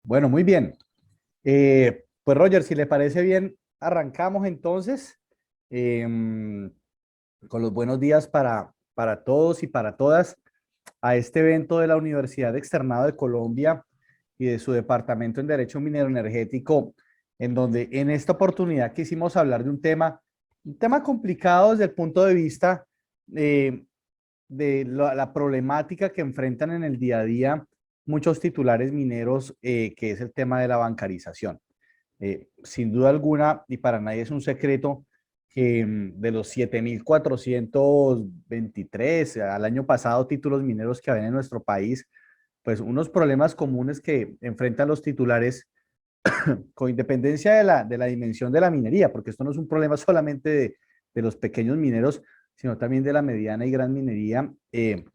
Bueno, muy bien. Pues Roger, si le parece bien, arrancamos entonces em, con los buenos días para todos y para todas a este evento de la Universidad Externado de Colombia y de su Departamento en Derecho Minero Energético, en donde en esta oportunidad quisimos hablar de un tema complicado desde el punto de vista eh, de la problemática que enfrentan en el día a día muchos titulares mineros, que es el tema de la bancarización. Sin duda alguna, y para nadie es un secreto, que de los 7.423 al año pasado títulos mineros que había en nuestro país, pues unos problemas comunes que enfrentan los titulares con independencia de la dimensión de la minería, porque esto no es un problema solamente de los pequeños mineros, sino también de la mediana y gran minería,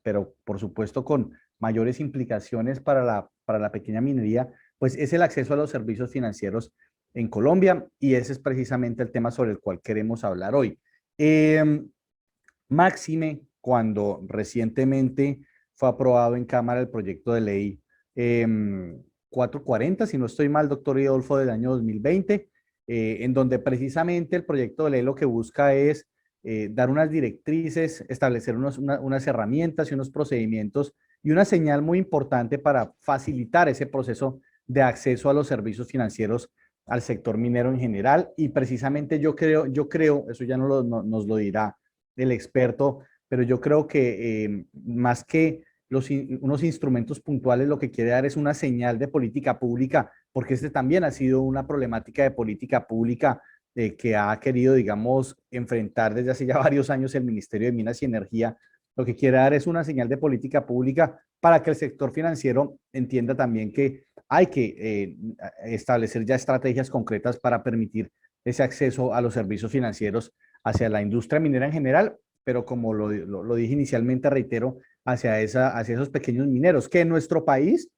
pero por supuesto con mayores implicaciones para la pequeña minería, pues es el acceso a los servicios financieros en Colombia y ese es precisamente el tema sobre el cual queremos hablar hoy. Máxime cuando recientemente fue aprobado en Cámara el proyecto de ley 440, si no estoy mal, doctor Idolfo, del año 2020, en donde precisamente el proyecto de ley lo que busca es dar unas directrices, establecer unas herramientas y unos procedimientos y una señal muy importante para facilitar ese proceso de acceso a los servicios financieros al sector minero en general. Y precisamente yo creo, eso ya nos lo dirá el experto, pero yo creo que más que unos instrumentos puntuales, lo que quiere dar es una señal de política pública, porque este también ha sido una problemática de política pública que ha querido, digamos, enfrentar desde hace ya varios años el Ministerio de Minas y Energía. Lo que quiere dar es una señal de política pública para que el sector financiero entienda también que hay que establecer ya estrategias concretas para permitir ese acceso a los servicios financieros hacia la industria minera en general, pero como lo dije inicialmente, reitero, hacia esos pequeños mineros, que en nuestro país,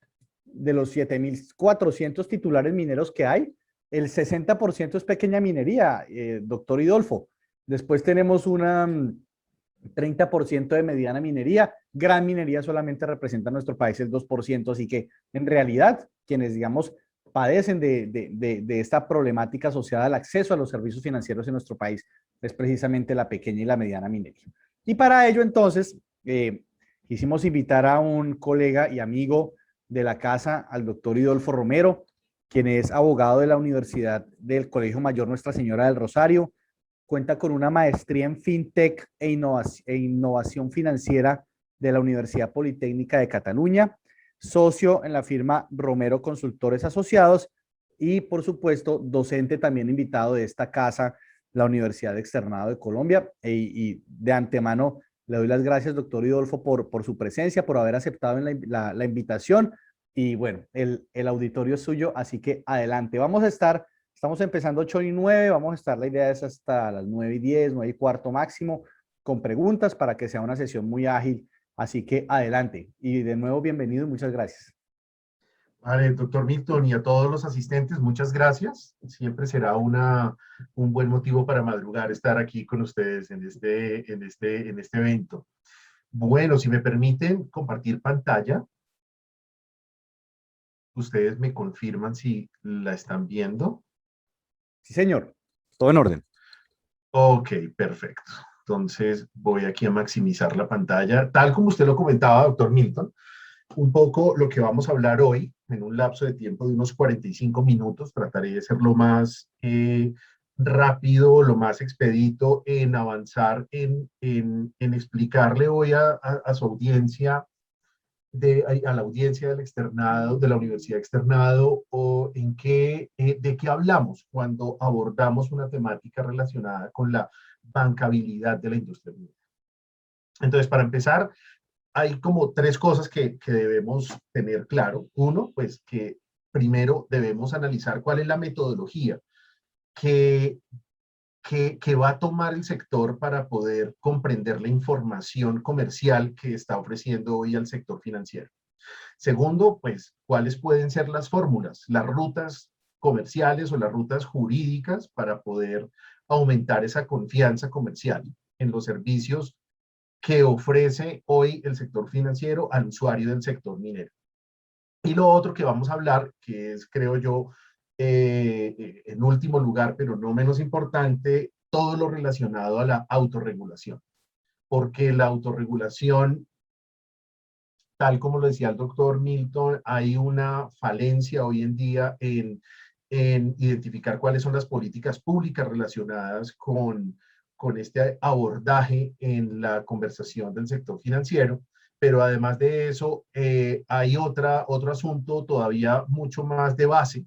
de los 7.400 titulares mineros que hay, el 60% es pequeña minería, doctor Idolfo. Después tenemos una 30% de mediana minería, gran minería solamente representa en nuestro país el 2%, así que en realidad quienes, digamos, padecen de esta problemática asociada al acceso a los servicios financieros en nuestro país es precisamente la pequeña y la mediana minería. Y para ello entonces quisimos invitar a un colega y amigo de la casa, al doctor Idolfo Romero, quien es abogado de la Universidad del Colegio Mayor Nuestra Señora del Rosario, cuenta con una maestría en FinTech e innovación financiera de la Universidad Politécnica de Cataluña, socio en la firma Romero Consultores Asociados y, por supuesto, docente también invitado de esta casa, la Universidad Externado de Colombia. Y de antemano le doy las gracias, doctor Idolfo, por su presencia, por haber aceptado en la invitación. Y bueno, el auditorio es suyo, así que adelante. Estamos empezando 8:09, vamos a estar, la idea es hasta las 9:10, 9:15 máximo, con preguntas para que sea una sesión muy ágil. Así que adelante. Y de nuevo, bienvenido y muchas gracias. Vale, doctor Milton, y a todos los asistentes, muchas gracias. Siempre será un buen motivo para madrugar estar aquí con ustedes en este evento. Bueno, si me permiten compartir pantalla, ustedes me confirman si la están viendo. Sí, señor. Todo en orden. Ok, perfecto. Entonces voy aquí a maximizar la pantalla. Tal como usted lo comentaba, doctor Milton, un poco lo que vamos a hablar hoy, en un lapso de tiempo de unos 45 minutos, trataré de ser lo más rápido, lo más expedito en avanzar, en explicarle hoy a su audiencia, a la audiencia del externado, de la universidad externado, o de qué hablamos cuando abordamos una temática relacionada con la bancabilidad de la industria minera. Entonces, para empezar, hay como tres cosas que debemos tener claro. Uno, pues que primero debemos analizar cuál es la metodología que, que va a tomar el sector para poder comprender la información comercial que está ofreciendo hoy al sector financiero. Segundo, pues cuáles pueden ser las fórmulas, las rutas comerciales o las rutas jurídicas para poder aumentar esa confianza comercial en los servicios que ofrece hoy el sector financiero al usuario del sector minero. Y lo otro que vamos a hablar, que es, creo yo, en último lugar, pero no menos importante, todo lo relacionado a la autorregulación. Porque la autorregulación, tal como lo decía el doctor Milton, hay una falencia hoy en día en identificar cuáles son las políticas públicas relacionadas con este abordaje en la conversación del sector financiero. Pero además de eso, hay otro asunto todavía mucho más de base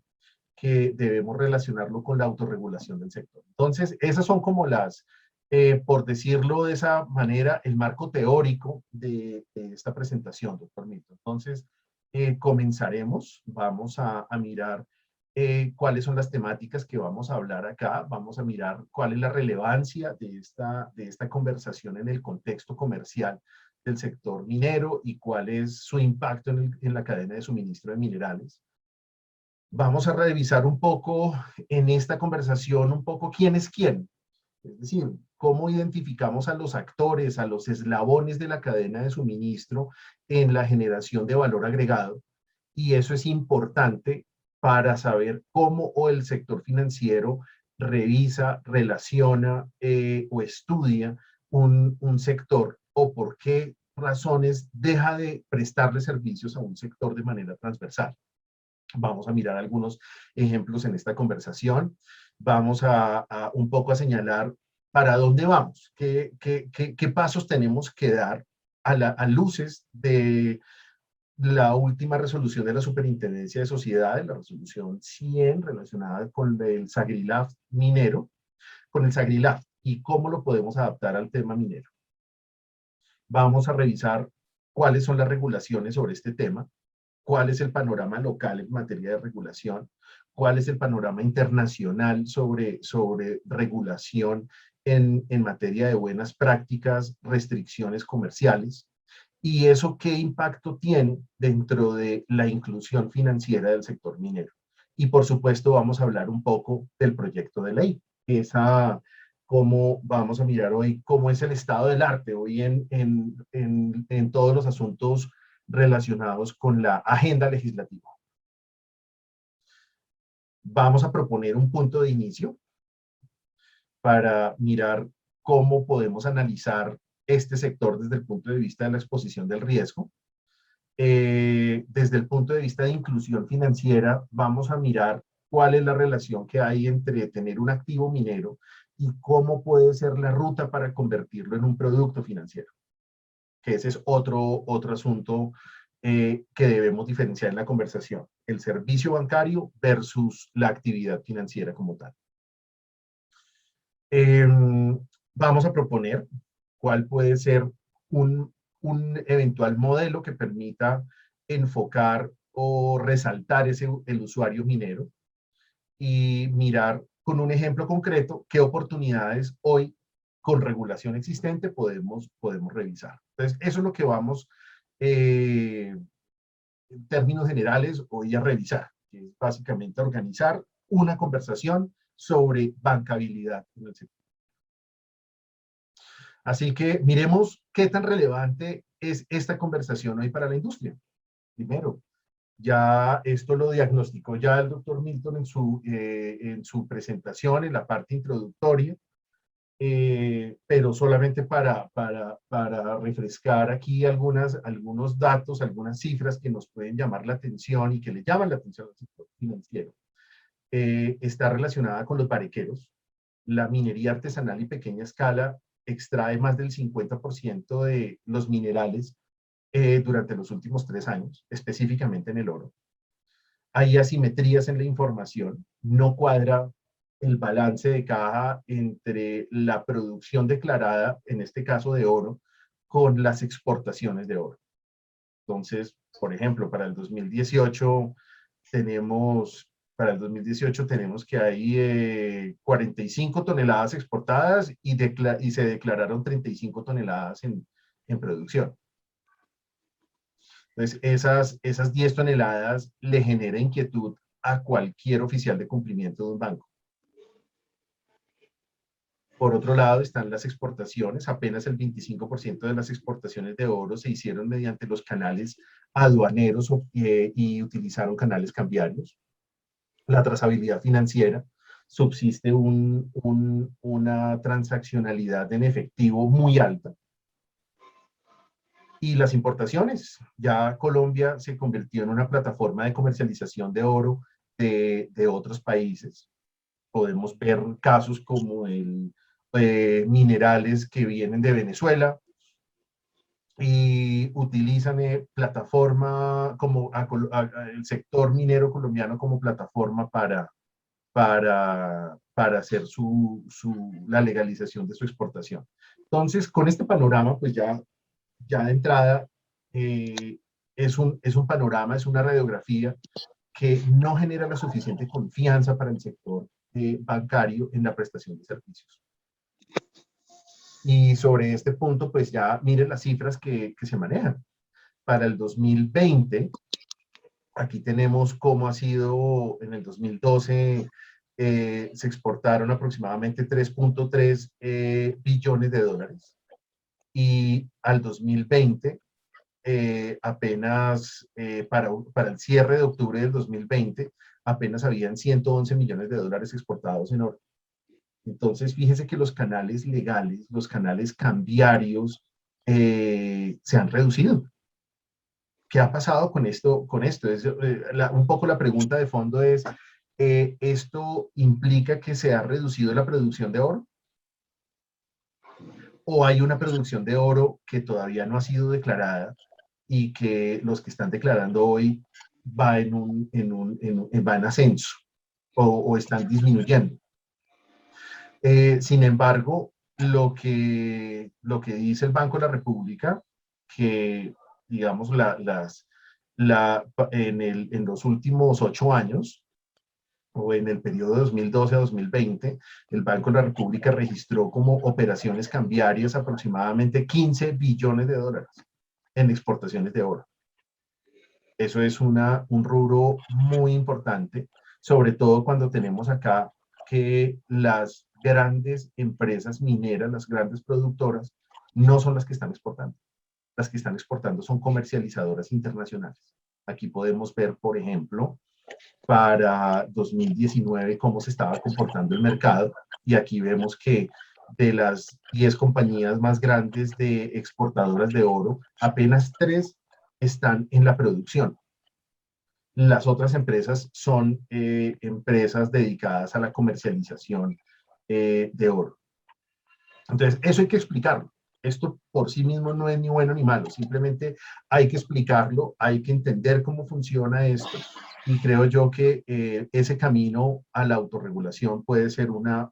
que debemos relacionarlo con la autorregulación del sector. Entonces, esas son como por decirlo de esa manera, el marco teórico de esta presentación, doctor Milton. Entonces, comenzaremos, vamos a mirar cuáles son las temáticas que vamos a hablar acá, vamos a mirar cuál es la relevancia de esta conversación en el contexto comercial del sector minero y cuál es su impacto en la cadena de suministro de minerales. Vamos a revisar un poco en esta conversación, un poco quién es quién. Es decir, cómo identificamos a los actores, a los eslabones de la cadena de suministro en la generación de valor agregado. Y eso es importante para saber cómo o el sector financiero revisa, relaciona o estudia un sector o por qué razones deja de prestarle servicios a un sector de manera transversal. Vamos a mirar algunos ejemplos en esta conversación. Vamos a un poco a señalar para dónde vamos, qué pasos tenemos que dar a luces de la última resolución de la Superintendencia de Sociedades, la resolución 100 relacionada con el Sagrilaf minero, con el Sagrilaf y cómo lo podemos adaptar al tema minero. Vamos a revisar cuáles son las regulaciones sobre este tema, cuál es el panorama local en materia de regulación, cuál es el panorama internacional sobre regulación en materia de buenas prácticas, restricciones comerciales, y eso qué impacto tiene dentro de la inclusión financiera del sector minero. Y por supuesto vamos a hablar un poco del proyecto de ley, cómo vamos a mirar hoy cómo es el estado del arte hoy en todos los asuntos relacionados con la agenda legislativa. Vamos a proponer un punto de inicio para mirar cómo podemos analizar este sector desde el punto de vista de la exposición del riesgo. Desde el punto de vista de inclusión financiera, vamos a mirar cuál es la relación que hay entre tener un activo minero y cómo puede ser la ruta para convertirlo en un producto financiero, que ese es otro asunto que debemos diferenciar en la conversación, el servicio bancario versus la actividad financiera como tal. Vamos a proponer cuál puede ser un eventual modelo que permita enfocar o resaltar el usuario minero y mirar con un ejemplo concreto qué oportunidades hoy con regulación existente podemos revisar. Entonces, eso es lo que vamos en términos generales hoy a revisar, que es básicamente organizar una conversación sobre bancabilidad en el sector. Así que miremos qué tan relevante es esta conversación hoy para la industria. Primero, ya esto lo diagnosticó ya el doctor Milton en su presentación, en la parte introductoria, pero solamente para refrescar aquí algunos datos, algunas cifras que nos pueden llamar la atención y que le llaman la atención al sector financiero. Está relacionada con los barequeros. La minería artesanal y pequeña escala extrae más del 50% de los minerales durante los últimos 3 años, específicamente en el oro. Hay asimetrías en la información, no cuadra el balance de caja entre la producción declarada, en este caso de oro, con las exportaciones de oro. Entonces, por ejemplo, para el 2018 tenemos que hay 45 toneladas exportadas y se declararon 35 toneladas en producción. Entonces, esas 10 toneladas le genera inquietud a cualquier oficial de cumplimiento de un banco. Por otro lado están las exportaciones. Apenas el 25% de las exportaciones de oro se hicieron mediante los canales aduaneros y utilizaron canales cambiarios. La trazabilidad financiera. Subsiste una transaccionalidad en efectivo muy alta. Y las importaciones. Ya Colombia se convirtió en una plataforma de comercialización de oro de otros países. Podemos ver casos como minerales que vienen de Venezuela y utilizan plataforma como el sector minero colombiano como plataforma para hacer la legalización de su exportación. Entonces, con este panorama, pues ya de entrada es un panorama, es una radiografía que no genera la suficiente confianza para el sector bancario en la prestación de servicios. Y sobre este punto, pues ya miren las cifras que se manejan. Para el 2020, aquí tenemos cómo ha sido en el 2012, se exportaron aproximadamente 3.3 billones de dólares. Y al 2020, apenas para el cierre de octubre del 2020, apenas habían 111 millones de dólares exportados en oro. Entonces, fíjense que los canales legales, los canales cambiarios, se han reducido. ¿Qué ha pasado con esto? Un poco la pregunta de fondo es, ¿esto implica que se ha reducido la producción de oro? ¿O hay una producción de oro que todavía no ha sido declarada y que los que están declarando hoy va en ascenso o están disminuyendo? Sin embargo, lo que dice el Banco de la República, que digamos en los últimos 8 años, o en el periodo de 2012 a 2020, el Banco de la República registró como operaciones cambiarias aproximadamente 15 billones de dólares en exportaciones de oro. Eso es un rubro muy importante, sobre todo cuando tenemos acá que las grandes empresas mineras, las grandes productoras, no son las que están exportando. Las que están exportando son comercializadoras internacionales. Aquí podemos ver, por ejemplo, para 2019 cómo se estaba comportando el mercado, y aquí vemos que de las 10 compañías más grandes de exportadoras de oro, apenas 3 están en la producción. Las otras empresas son empresas dedicadas a la comercialización de oro. Entonces, eso hay que explicarlo. Esto por sí mismo no es ni bueno ni malo, simplemente hay que explicarlo, hay que entender cómo funciona esto, y creo yo que ese camino a la autorregulación puede ser una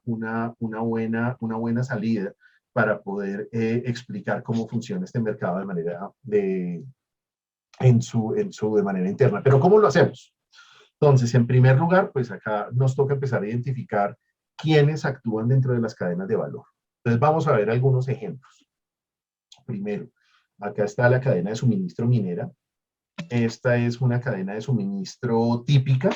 buena salida para poder explicar cómo funciona este mercado de manera interna. Pero ¿cómo lo hacemos? Entonces, en primer lugar, pues acá nos toca empezar a identificar quiénes actúan dentro de las cadenas de valor. Entonces, vamos a ver algunos ejemplos. Primero, acá está la cadena de suministro minera. Esta es una cadena de suministro típica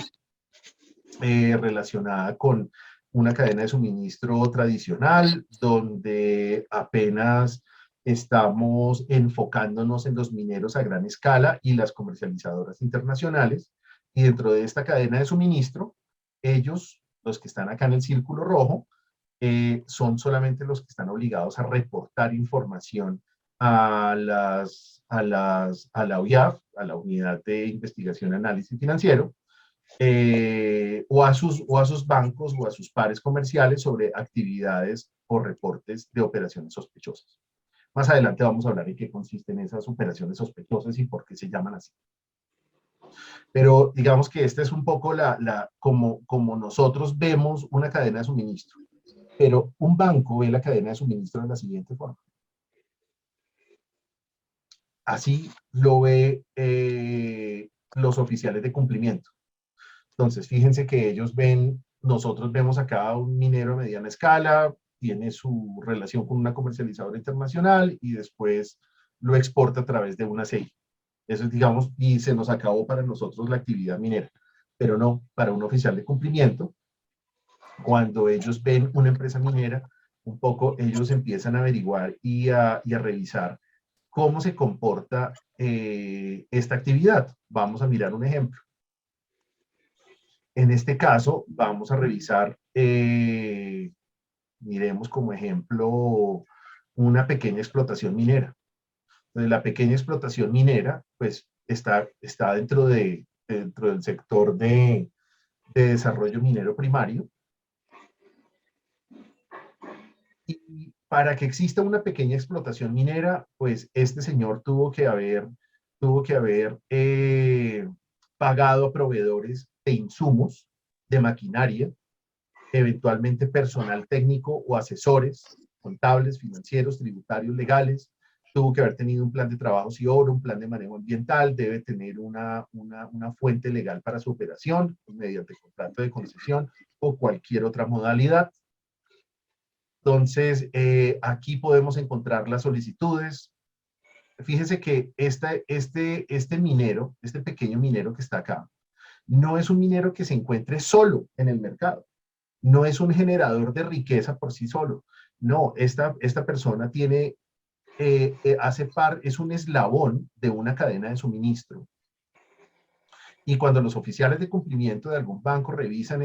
relacionada con una cadena de suministro tradicional, donde apenas estamos enfocándonos en los mineros a gran escala y las comercializadoras internacionales. Y dentro de esta cadena de suministro, ellos, los que están acá en el círculo rojo, son solamente los que están obligados a reportar información a la UIAF, a la Unidad de Investigación y Análisis Financiero, o a sus bancos o a sus pares comerciales sobre actividades o reportes de operaciones sospechosas. Más adelante vamos a hablar en qué consisten esas operaciones sospechosas y por qué se llaman así. Pero digamos que esta es un poco como nosotros vemos una cadena de suministro. Pero un banco ve la cadena de suministro de la siguiente forma. Así lo ve los oficiales de cumplimiento. Entonces, fíjense que nosotros vemos acá un minero a mediana escala, tiene su relación con una comercializadora internacional y después lo exporta a través de una CI. Eso es, digamos, y se nos acabó para nosotros la actividad minera, pero no para un oficial de cumplimiento. Cuando ellos ven una empresa minera, un poco ellos empiezan a averiguar y a revisar cómo se comporta esta actividad. Vamos a mirar un ejemplo. En este caso, vamos a revisar, miremos como ejemplo, una pequeña explotación minera. Entonces, la pequeña explotación minera, pues, está dentro del sector de desarrollo minero primario. Y para que exista una pequeña explotación minera, pues este señor tuvo que haber pagado a proveedores de insumos, de maquinaria, eventualmente personal técnico o asesores, contables, financieros, tributarios, legales. Tuvo que haber tenido un plan de trabajos y obra, un plan de manejo ambiental, debe tener una fuente legal para su operación, mediante contrato de concesión o cualquier otra modalidad. Entonces, aquí podemos encontrar las solicitudes. Fíjese que este minero, este pequeño minero que está acá, no es un minero que se encuentre solo en el mercado. No es un generador de riqueza por sí solo. No, esta persona es un eslabón de una cadena de suministro. Y cuando los oficiales de cumplimiento de algún banco revisan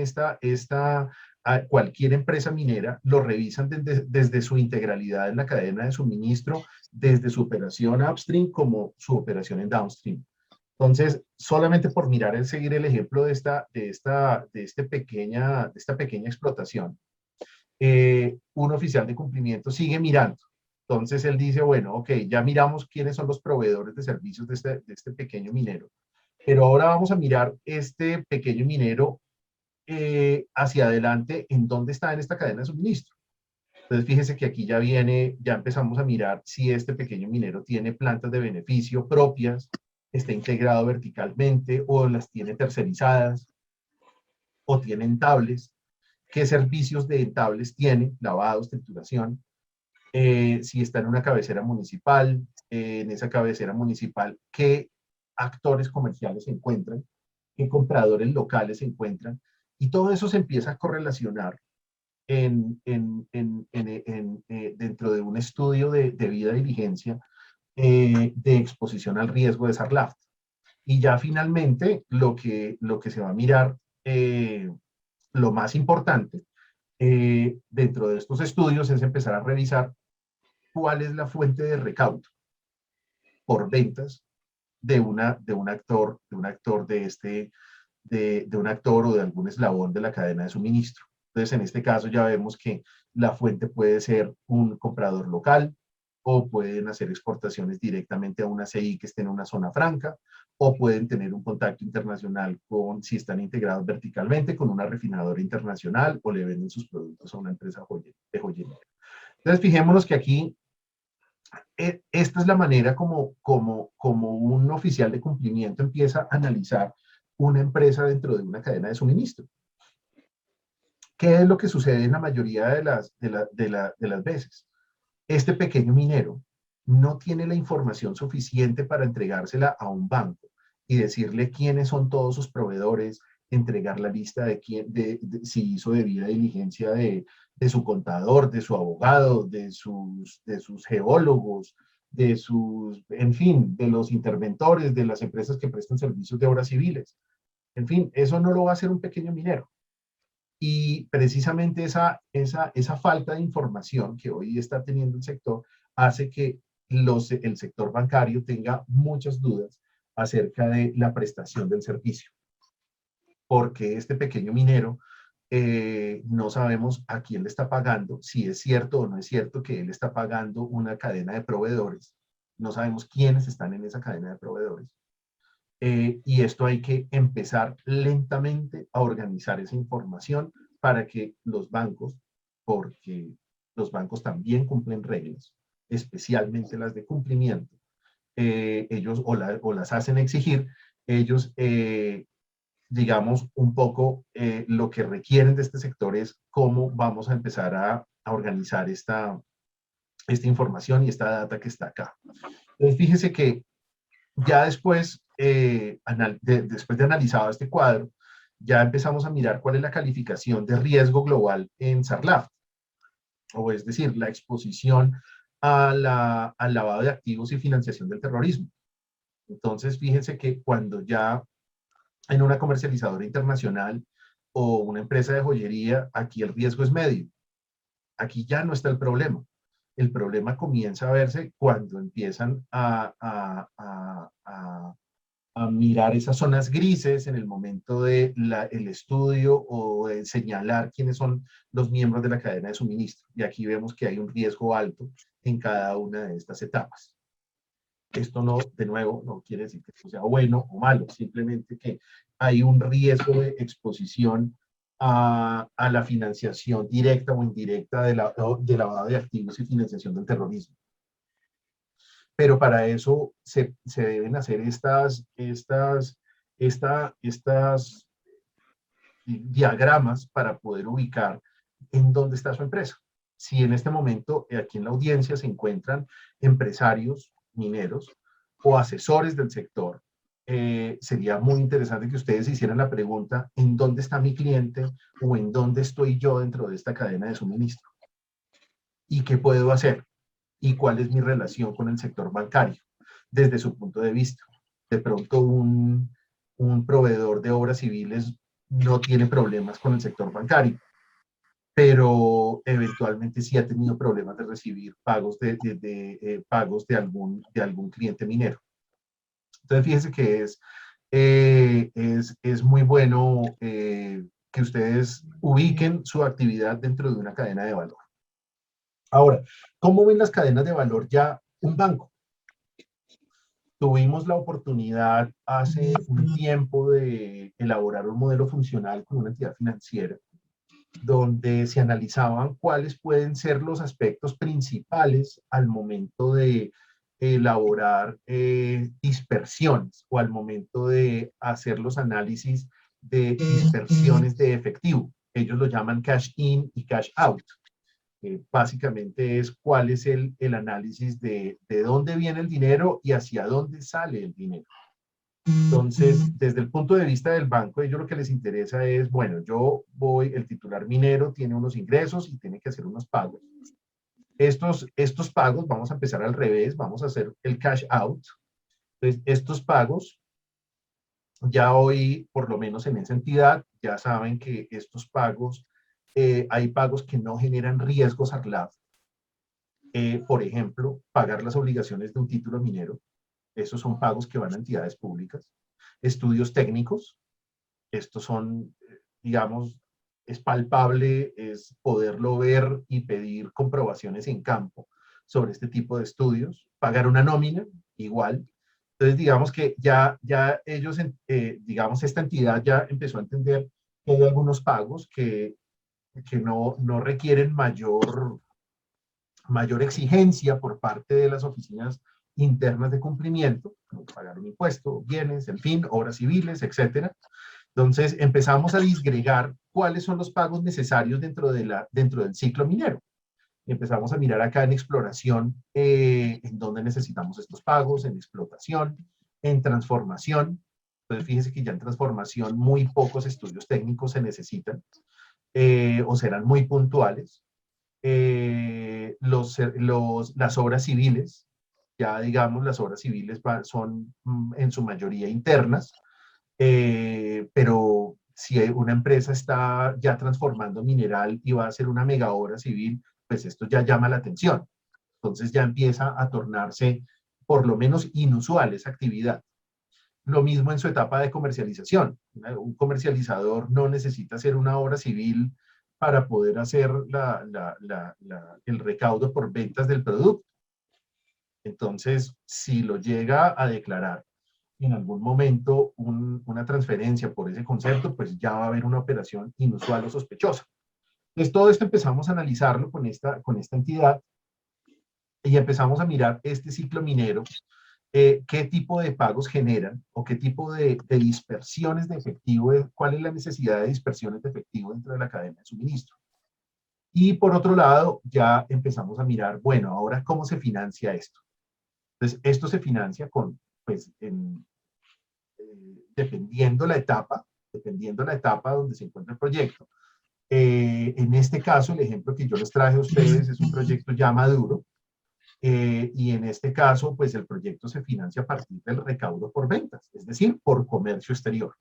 cualquier empresa minera, lo revisan desde su integralidad en la cadena de suministro, desde su operación upstream como su operación en downstream. Entonces, solamente por seguir el ejemplo de esta pequeña explotación, un oficial de cumplimiento sigue mirando. Entonces, él dice, bueno, ok, ya miramos quiénes son los proveedores de servicios de este pequeño minero. Pero ahora vamos a mirar este pequeño minero hacia adelante, en dónde está en esta cadena de suministro. Entonces, fíjese que aquí ya empezamos a mirar si este pequeño minero tiene plantas de beneficio propias, está integrado verticalmente o las tiene tercerizadas o tiene entables. ¿Qué servicios de entables tiene? Lavados, trituración. Si está en una cabecera municipal, en esa cabecera municipal, ¿qué actores comerciales se encuentran? ¿Qué compradores locales se encuentran? Y todo eso se empieza a correlacionar dentro de un estudio de vida y vigencia de exposición al riesgo de SARLAF. Y ya finalmente lo que se va a mirar, lo más importante dentro de estos estudios es empezar a revisar cuál es la fuente de recaudo por ventas de un actor o de algún eslabón de la cadena de suministro. Entonces, en este caso ya vemos que la fuente puede ser un comprador local, o pueden hacer exportaciones directamente a una CI que esté en una zona franca, o pueden tener un contacto internacional si están integrados verticalmente con una refinadora internacional, o le venden sus productos a una empresa de joyería. Entonces, fijémonos que aquí esta es la manera como un oficial de cumplimiento empieza a analizar una empresa dentro de una cadena de suministro. ¿Qué es lo que sucede en la mayoría de las veces? Este pequeño minero no tiene la información suficiente para entregársela a un banco y decirle quiénes son todos sus proveedores, entregar la lista de si hizo debida diligencia de su contador, de su abogado, de sus geólogos, en fin, de los interventores, de las empresas que prestan servicios de obras civiles. En fin, eso no lo va a hacer un pequeño minero. Y precisamente esa falta de información que hoy está teniendo el sector hace que el sector bancario tenga muchas dudas acerca de la prestación del servicio. Porque este pequeño minero no sabemos a quién le está pagando, si es cierto o no es cierto que él está pagando una cadena de proveedores. No sabemos quiénes están en esa cadena de proveedores. Y esto hay que empezar lentamente a organizar esa información para que los bancos, porque los bancos también cumplen reglas, especialmente las de cumplimiento, ellos o las hacen exigir, ellos, digamos, un poco lo que requieren de este sector es cómo vamos a empezar a organizar esta información y esta data que está acá. Entonces, fíjese que ya después de analizado este cuadro, ya empezamos a mirar cuál es la calificación de riesgo global en SARLAF. o es decir, la exposición al lavado de activos y financiación del terrorismo. Entonces, fíjense que cuando ya en una comercializadora internacional o una empresa de joyería, aquí el riesgo es medio. Aquí ya no está el problema. El problema comienza a verse cuando empiezan a mirar esas zonas grises en el momento del estudio o de señalar quiénes son los miembros de la cadena de suministro. Y aquí vemos que hay un riesgo alto en cada una de estas etapas. Esto no, de nuevo, no quiere decir que esto sea bueno o malo, simplemente que hay un riesgo de exposición a la financiación directa o indirecta de lavado de activos y financiación del terrorismo. Pero para eso se deben hacer estas diagramas para poder ubicar en dónde está su empresa. Si en este momento aquí en la audiencia se encuentran empresarios mineros o asesores del sector, sería muy interesante que ustedes hicieran la pregunta, ¿en dónde está mi cliente o en dónde estoy yo dentro de esta cadena de suministro? ¿Y qué puedo hacer? ¿Y cuál es mi relación con el sector bancario desde su punto de vista? De pronto un proveedor de obras civiles no tiene problemas con el sector bancario, pero eventualmente sí ha tenido problemas de recibir pagos pagos de algún cliente minero. Entonces, fíjense que es muy bueno que ustedes ubiquen su actividad dentro de una cadena de valor. Ahora, ¿cómo ven las cadenas de valor ya un banco? Tuvimos la oportunidad hace un tiempo de elaborar un modelo funcional con una entidad financiera donde se analizaban cuáles pueden ser los aspectos principales al momento de elaborar dispersiones o al momento de hacer los análisis de dispersiones de efectivo. Ellos lo llaman cash in y cash out. Básicamente es cuál es el análisis de dónde viene el dinero y hacia dónde sale el dinero. Entonces, desde el punto de vista del banco, a ellos lo que les interesa es, bueno, el titular minero tiene unos ingresos y tiene que hacer unos pagos. Estos pagos, vamos a empezar al revés, vamos a hacer el cash out. Entonces, estos pagos, ya hoy, por lo menos en esa entidad, ya saben que estos pagos, hay pagos que no generan riesgos al LAF. Por ejemplo, pagar las obligaciones de un título minero. Esos son pagos que van a entidades públicas. Estudios técnicos. Estos son, digamos, es palpable, es poderlo ver y pedir comprobaciones en campo sobre este tipo de estudios. Pagar una nómina, igual. Entonces, digamos que ya ellos, digamos, esta entidad ya empezó a entender que hay algunos pagos que no requieren mayor exigencia por parte de las oficinas internas de cumplimiento, como pagar un impuesto, bienes, en fin, obras civiles, etcétera. Entonces empezamos a disgregar cuáles son los pagos necesarios dentro del ciclo minero. Y empezamos a mirar acá en exploración, en dónde necesitamos estos pagos, en explotación, en transformación. Entonces fíjense que ya en transformación muy pocos estudios técnicos se necesitan o serán muy puntuales. Las obras civiles, ya digamos las obras civiles son en su mayoría internas, pero si una empresa está ya transformando mineral y va a hacer una mega obra civil, pues esto ya llama la atención. Entonces ya empieza a tornarse por lo menos inusual esa actividad. Lo mismo en su etapa de comercialización. Un comercializador no necesita hacer una obra civil para poder hacer el recaudo por ventas del producto. Entonces, si lo llega a declarar en algún momento una transferencia por ese concepto, pues ya va a haber una operación inusual o sospechosa. Entonces, todo esto empezamos a analizarlo con esta entidad y empezamos a mirar este ciclo minero, qué tipo de pagos generan o qué tipo de dispersiones de efectivo, cuál es la necesidad de dispersiones de efectivo dentro de la cadena de suministro. Y por otro lado, ya empezamos a mirar, bueno, ahora, ¿cómo se financia esto? Entonces, esto se financia pues, dependiendo la etapa donde se encuentra el proyecto, En este caso, el ejemplo que yo les traje a ustedes es un proyecto ya maduro, y en este caso, pues el proyecto se financia a partir del recaudo por ventas, es decir, por comercio exterior.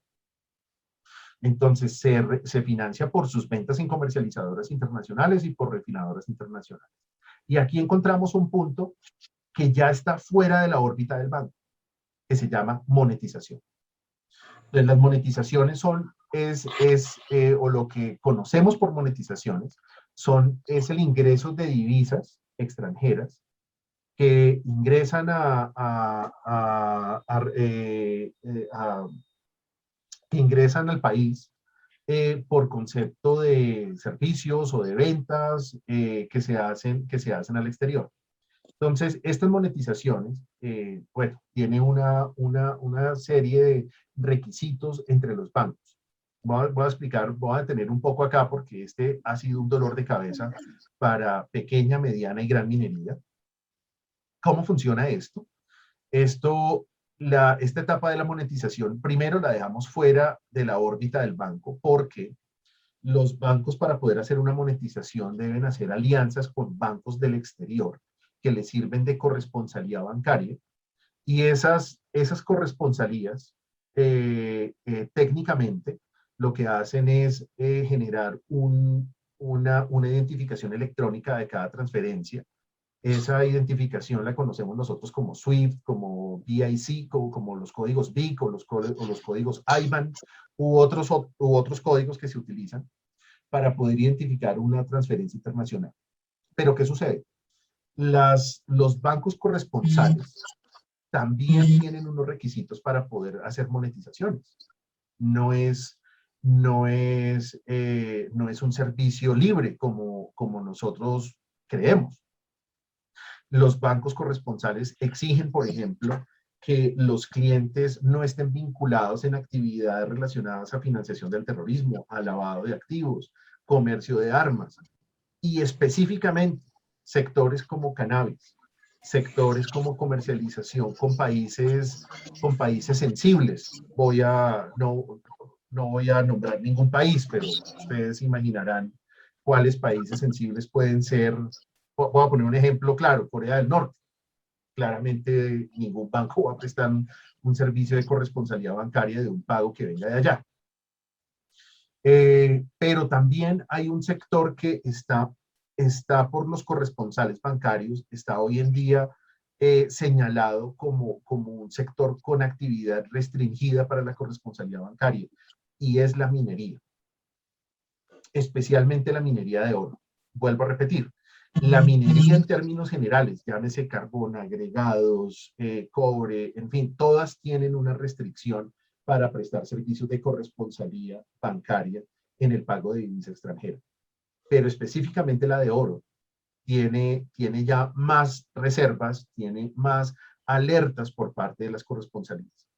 Entonces, se financia por sus ventas en comercializadoras internacionales y por refinadoras internacionales. Y aquí encontramos un punto que ya está fuera de la órbita del banco, que se llama monetización. Entonces, las monetizaciones o lo que conocemos por monetizaciones, es el ingreso de divisas extranjeras que ingresan que ingresan al país por concepto de servicios o de ventas que se hacen al exterior. Entonces, estas monetizaciones, bueno, tiene una serie de requisitos entre los bancos. Voy a explicar, voy a detener un poco acá porque este ha sido un dolor de cabeza para pequeña, mediana y gran minería. ¿Cómo funciona esto? Esta etapa de la monetización, primero la dejamos fuera de la órbita del banco porque los bancos, para poder hacer una monetización, deben hacer alianzas con bancos del exterior que les sirven de corresponsalía bancaria, y esas corresponsalías técnicamente lo que hacen es generar una identificación electrónica de cada transferencia. Esa identificación la conocemos nosotros como SWIFT, como BIC, como los códigos BIC o los códigos IBAN u otros códigos que se utilizan para poder identificar una transferencia internacional. Pero ¿qué sucede? Los bancos corresponsales también tienen unos requisitos para poder hacer monetizaciones. No es, no es un servicio libre como nosotros creemos. Los bancos corresponsales exigen, por ejemplo, que los clientes no estén vinculados en actividades relacionadas a financiación del terrorismo, a lavado de activos, comercio de armas, y específicamente sectores como cannabis, sectores como comercialización con países sensibles. No voy a nombrar ningún país, pero ustedes imaginarán cuáles países sensibles pueden ser. Voy a poner un ejemplo claro: Corea del Norte. Claramente ningún banco va a prestar un servicio de corresponsalía bancaria de un pago que venga de allá. Pero también hay un sector que está por los corresponsales bancarios, está hoy en día señalado como un sector con actividad restringida para la corresponsalía bancaria, y es la minería, especialmente la minería de oro. Vuelvo a repetir, la minería en términos generales, llámese carbón, agregados, cobre, en fin, todas tienen una restricción para prestar servicios de corresponsalía bancaria en el pago de divisa extranjera. Pero específicamente la de oro tiene ya más reservas, tiene más alertas por parte de las corresponsalías.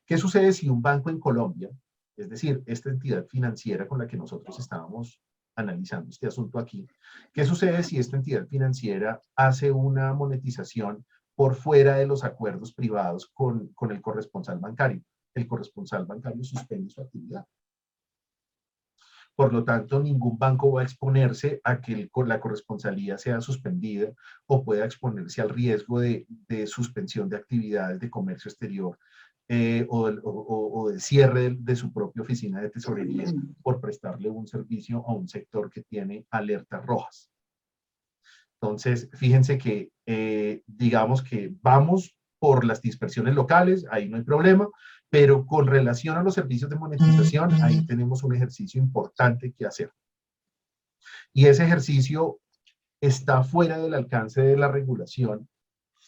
¿Qué sucede si un banco en Colombia, es decir, esta entidad financiera con la que nosotros estábamos analizando este asunto aquí, qué sucede si esta entidad financiera hace una monetización por fuera de los acuerdos privados con el corresponsal bancario? El corresponsal bancario suspende su actividad. Por lo tanto, ningún banco va a exponerse a que la corresponsalía sea suspendida o pueda exponerse al riesgo de suspensión de actividades de comercio exterior, o de cierre de su propia oficina de tesorería por prestarle un servicio a un sector que tiene alertas rojas. Entonces, fíjense que digamos que vamos por las dispersiones locales, ahí no hay problema, pero con relación a los servicios de monetización, ahí tenemos un ejercicio importante que hacer. Y ese ejercicio está fuera del alcance de la regulación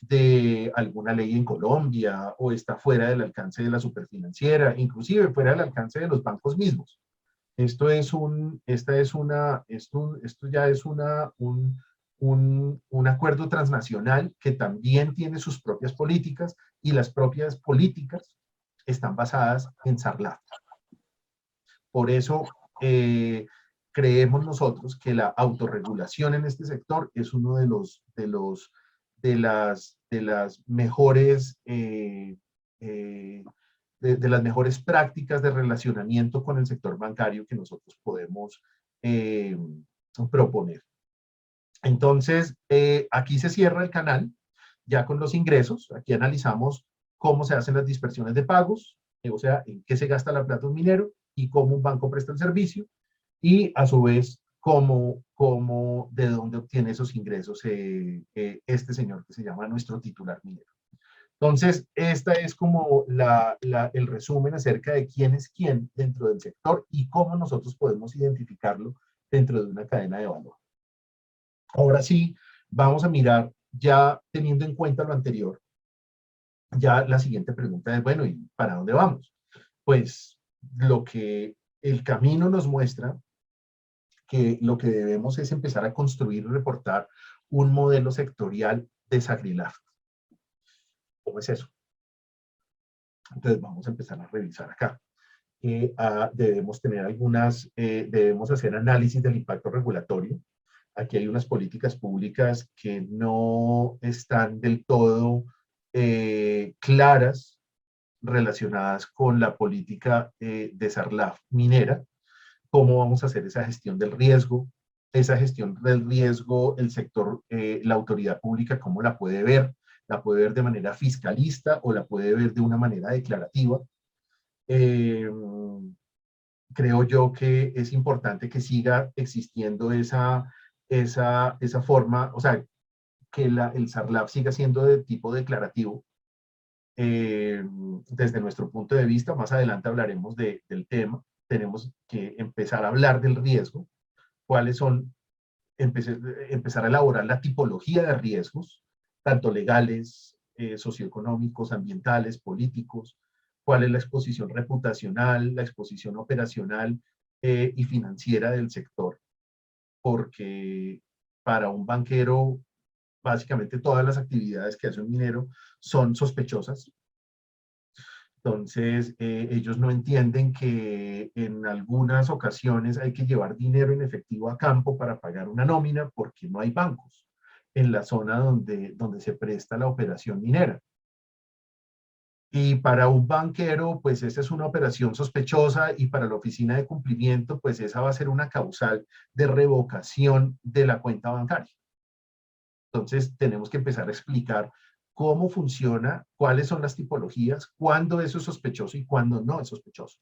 de alguna ley en Colombia, o está fuera del alcance de la superfinanciera, inclusive fuera del alcance de los bancos mismos. Esto ya es un acuerdo transnacional que también tiene sus propias políticas, y las propias políticas están basadas en SARLAF. Por eso creemos nosotros que la autorregulación en este sector es uno de las mejores de las mejores prácticas de relacionamiento con el sector bancario que nosotros podemos proponer. Entonces, aquí se cierra el canal, ya con los ingresos. Aquí analizamos cómo se hacen las dispersiones de pagos, o sea, en qué se gasta la plata un minero y cómo un banco presta el servicio, y a su vez, de dónde obtiene esos ingresos este señor que se llama nuestro titular minero. Entonces, esta es como el resumen acerca de quién es quién dentro del sector y cómo nosotros podemos identificarlo dentro de una cadena de valor. Ahora sí, vamos a mirar, ya teniendo en cuenta lo anterior, ya la siguiente pregunta es, bueno, ¿y para dónde vamos? Pues lo que el camino nos muestra, que lo que debemos es empezar a construir y reportar un modelo sectorial de SAGRILAF. ¿Cómo es eso? Entonces vamos a empezar a revisar acá. Debemos tener debemos hacer análisis del impacto regulatorio. Aquí hay unas políticas públicas que no están del todo claras relacionadas con la política de SARLAF minera. ¿Cómo vamos a hacer esa gestión del riesgo? Esa gestión del riesgo, el sector, la autoridad pública, ¿cómo la puede ver? ¿La puede ver de manera fiscalista o la puede ver de una manera declarativa? Creo yo que es importante que siga existiendo esa forma, o sea, que el SARLAF siga siendo de tipo declarativo. Desde nuestro punto de vista, más adelante hablaremos del tema, tenemos que empezar a hablar del riesgo, cuáles son, empezar a elaborar la tipología de riesgos, tanto legales, socioeconómicos, ambientales, políticos, cuál es la exposición reputacional, la exposición operacional y financiera del sector, porque para un banquero, básicamente todas las actividades que hace un minero son sospechosas. Entonces, ellos no entienden que en algunas ocasiones hay que llevar dinero en efectivo a campo para pagar una nómina porque no hay bancos en la zona donde se presta la operación minera. Y para un banquero, pues esa es una operación sospechosa, y para la oficina de cumplimiento, pues esa va a ser una causal de revocación de la cuenta bancaria. Entonces, tenemos que empezar a explicar cómo funciona, cuáles son las tipologías, cuándo eso es sospechoso y cuándo no es sospechoso.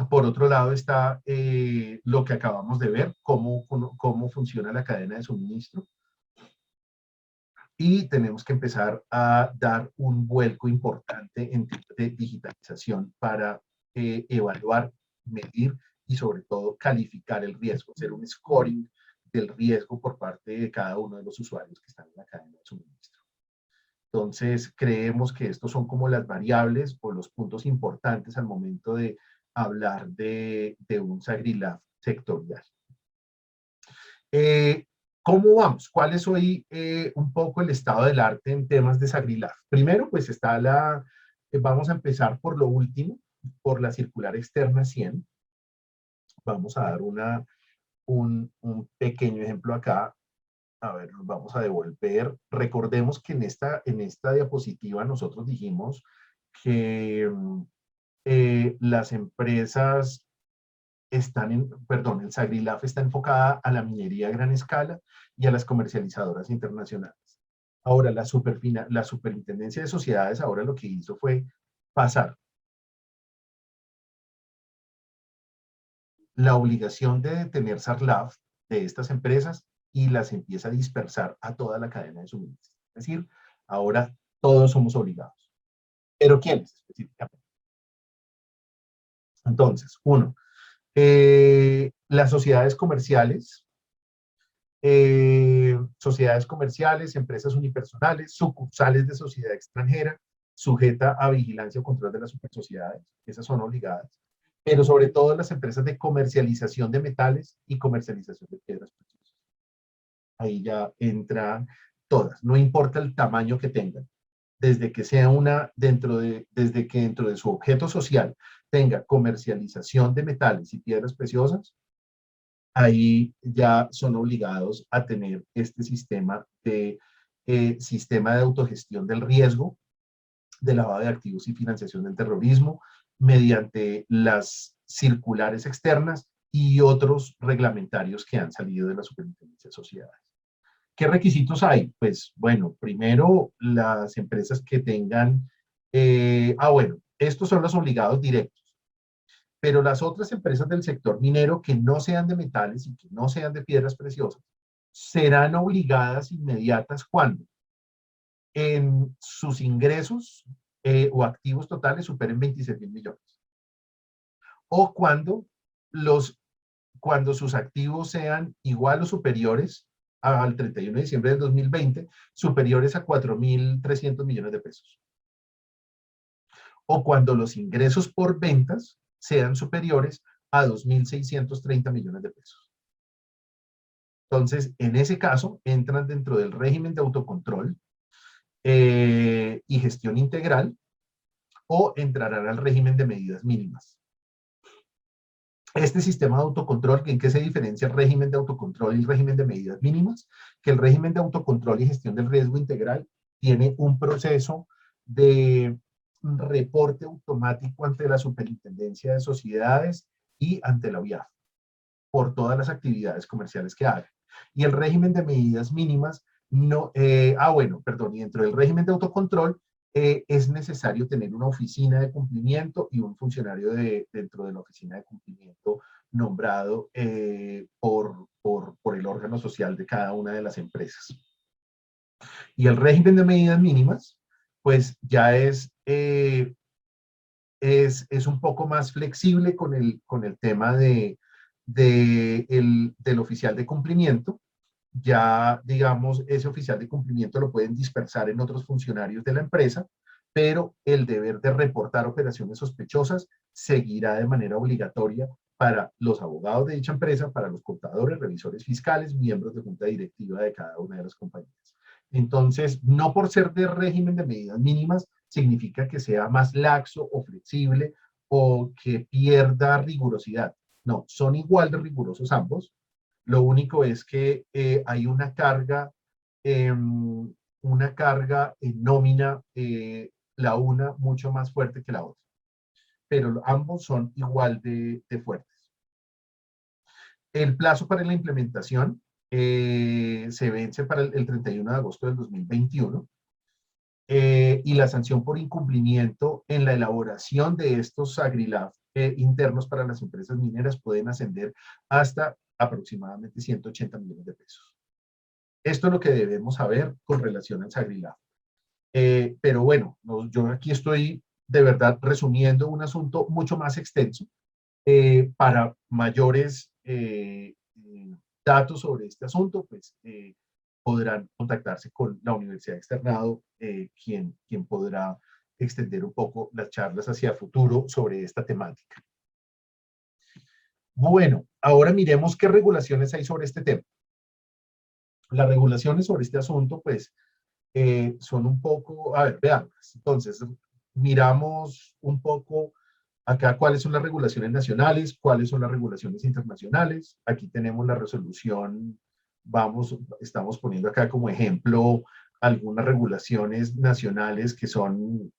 Por otro lado está lo que acabamos de ver, cómo funciona la cadena de suministro. Y tenemos que empezar a dar un vuelco importante en temas de digitalización para evaluar, medir y sobre todo calificar el riesgo, hacer un scoring del riesgo por parte de cada uno de los usuarios que están en la cadena de suministro. Entonces, creemos que estos son como las variables o los puntos importantes al momento de hablar de un SAGRILAF sectorial. ¿Cómo vamos? ¿Cuál es hoy un poco el estado del arte en temas de SAGRILAF? Primero, pues está vamos a empezar por lo último, por la circular externa 100. Vamos a dar un pequeño ejemplo acá. A ver, nos vamos a devolver. Recordemos que en esta diapositiva nosotros dijimos que las empresas el SAGRILAF está enfocada a la minería a gran escala y a las comercializadoras internacionales. Ahora, la Superintendencia de Sociedades ahora lo que hizo fue pasar la obligación de tener SARLAF de estas empresas y las empieza a dispersar a toda la cadena de suministro. Es decir, ahora todos somos obligados. ¿Pero quiénes específicamente? Entonces, uno, las sociedades comerciales, empresas unipersonales, sucursales de sociedad extranjera, sujeta a vigilancia o control de las supersociedades, esas son obligadas, pero sobre todo las empresas de comercialización de metales y comercialización de piedras preciosas. Ahí ya entran todas, no importa el tamaño que tengan, desde que sea desde que dentro de su objeto social tenga comercialización de metales y piedras preciosas, ahí ya son obligados a tener este sistema de autogestión del riesgo, de lavado de activos y financiación del terrorismo, mediante las circulares externas y otros reglamentarios que han salido de la Superintendencia de Sociedades. ¿Qué requisitos hay? Pues bueno, primero las empresas que tengan, bueno, estos son los obligados directos, pero las otras empresas del sector minero que no sean de metales y que no sean de piedras preciosas, serán obligadas inmediatas cuando en sus ingresos o activos totales superen 26.000 millones. O cuando sus activos sean igual o superiores al 31 de diciembre del 2020, superiores a 4.300 millones de pesos. O cuando los ingresos por ventas sean superiores a 2.630 millones de pesos. Entonces, en ese caso, entran dentro del régimen de autocontrol y gestión integral, o entrarán al régimen de medidas mínimas. Este sistema de autocontrol, ¿en qué se diferencia el régimen de autocontrol y el régimen de medidas mínimas? Que el régimen de autocontrol y gestión del riesgo integral tiene un proceso de reporte automático ante la Superintendencia de Sociedades y ante la UIAF por todas las actividades comerciales que hagan. Y el régimen de medidas mínimas, no, y dentro del régimen de autocontrol es necesario tener una oficina de cumplimiento y un funcionario dentro de la oficina de cumplimiento nombrado por el órgano social de cada una de las empresas. Y el régimen de medidas mínimas, pues ya es un poco más flexible con el tema del oficial de cumplimiento. Ya, digamos, ese oficial de cumplimiento lo pueden dispersar en otros funcionarios de la empresa, pero el deber de reportar operaciones sospechosas seguirá de manera obligatoria para los abogados de dicha empresa, para los contadores, revisores fiscales, miembros de junta directiva de cada una de las compañías. Entonces, no por ser de régimen de medidas mínimas, significa que sea más laxo o flexible o que pierda rigurosidad. No, son igual de rigurosos ambos. Lo único es que hay una carga en nómina, la una mucho más fuerte que la otra. Pero ambos son igual de fuertes. El plazo para la implementación se vence para el 31 de agosto del 2021. Y la sanción por incumplimiento en la elaboración de estos agrilab internos para las empresas mineras pueden ascender hasta aproximadamente 180 millones de pesos. Esto es lo que debemos saber con relación al Sagrilab. Pero bueno, yo aquí estoy de verdad resumiendo un asunto mucho más extenso. Para mayores datos sobre este asunto, pues podrán contactarse con la Universidad Externado, quien podrá extender un poco las charlas hacia el futuro sobre esta temática. Bueno, ahora miremos qué regulaciones hay sobre este tema. Las regulaciones sobre este asunto, pues, son un poco, a ver, veamos. Entonces, miramos un poco acá cuáles son las regulaciones nacionales, cuáles son las regulaciones internacionales. Aquí tenemos la resolución, estamos poniendo acá como ejemplo algunas regulaciones nacionales que son,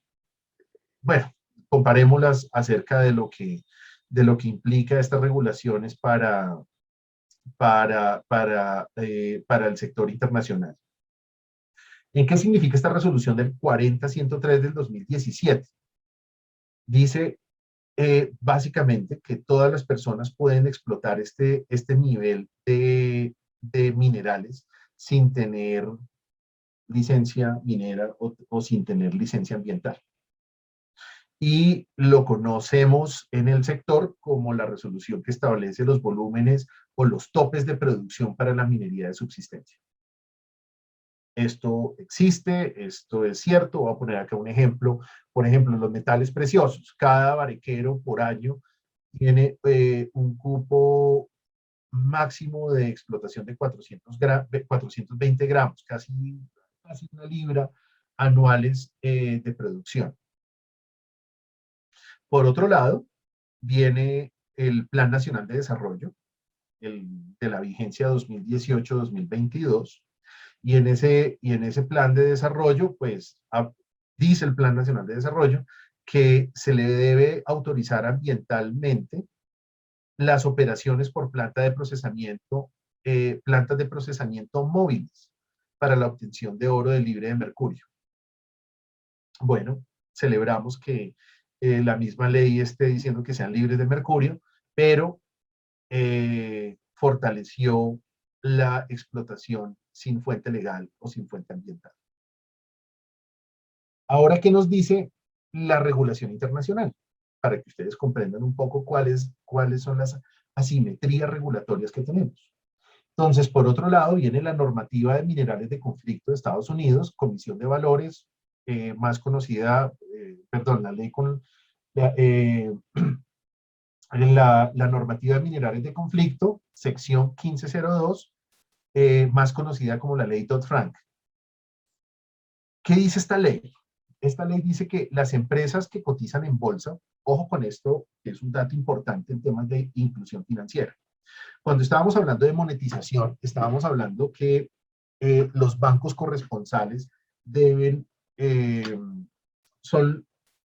bueno, comparémoslas acerca de lo que implica estas regulaciones para el sector internacional. ¿En qué significa esta resolución del 40-103 del 2017? Dice básicamente que todas las personas pueden explotar este nivel de minerales sin tener licencia minera o sin tener licencia ambiental. Y lo conocemos en el sector como la resolución que establece los volúmenes o los topes de producción para la minería de subsistencia. Esto existe, esto es cierto. Voy a poner acá un ejemplo. Por ejemplo, los metales preciosos. Cada barequero por año tiene un cupo máximo de explotación de 420 gramos, casi una libra anuales de producción. Por otro lado, viene el Plan Nacional de Desarrollo, de la vigencia 2018-2022, y en ese plan de desarrollo, pues, dice el Plan Nacional de Desarrollo que se le debe autorizar ambientalmente las operaciones por plantas de procesamiento móviles para la obtención de oro de libre de mercurio. Bueno, celebramos que la misma ley esté diciendo que sean libres de mercurio, pero fortaleció la explotación sin fuente legal o sin fuente ambiental. Ahora, ¿qué nos dice la regulación internacional? Para que ustedes comprendan un poco cuáles son las asimetrías regulatorias que tenemos. Entonces, por otro lado, viene la normativa de minerales de conflicto de Estados Unidos, Comisión de Valores, más conocida, la ley con la normativa de minerales de conflicto, sección 1502, más conocida como la ley Dodd-Frank. ¿Qué dice esta ley? Esta ley dice que las empresas que cotizan en bolsa, ojo con esto, que es un dato importante en temas de inclusión financiera. Cuando estábamos hablando de monetización, estábamos hablando que los bancos corresponsales son,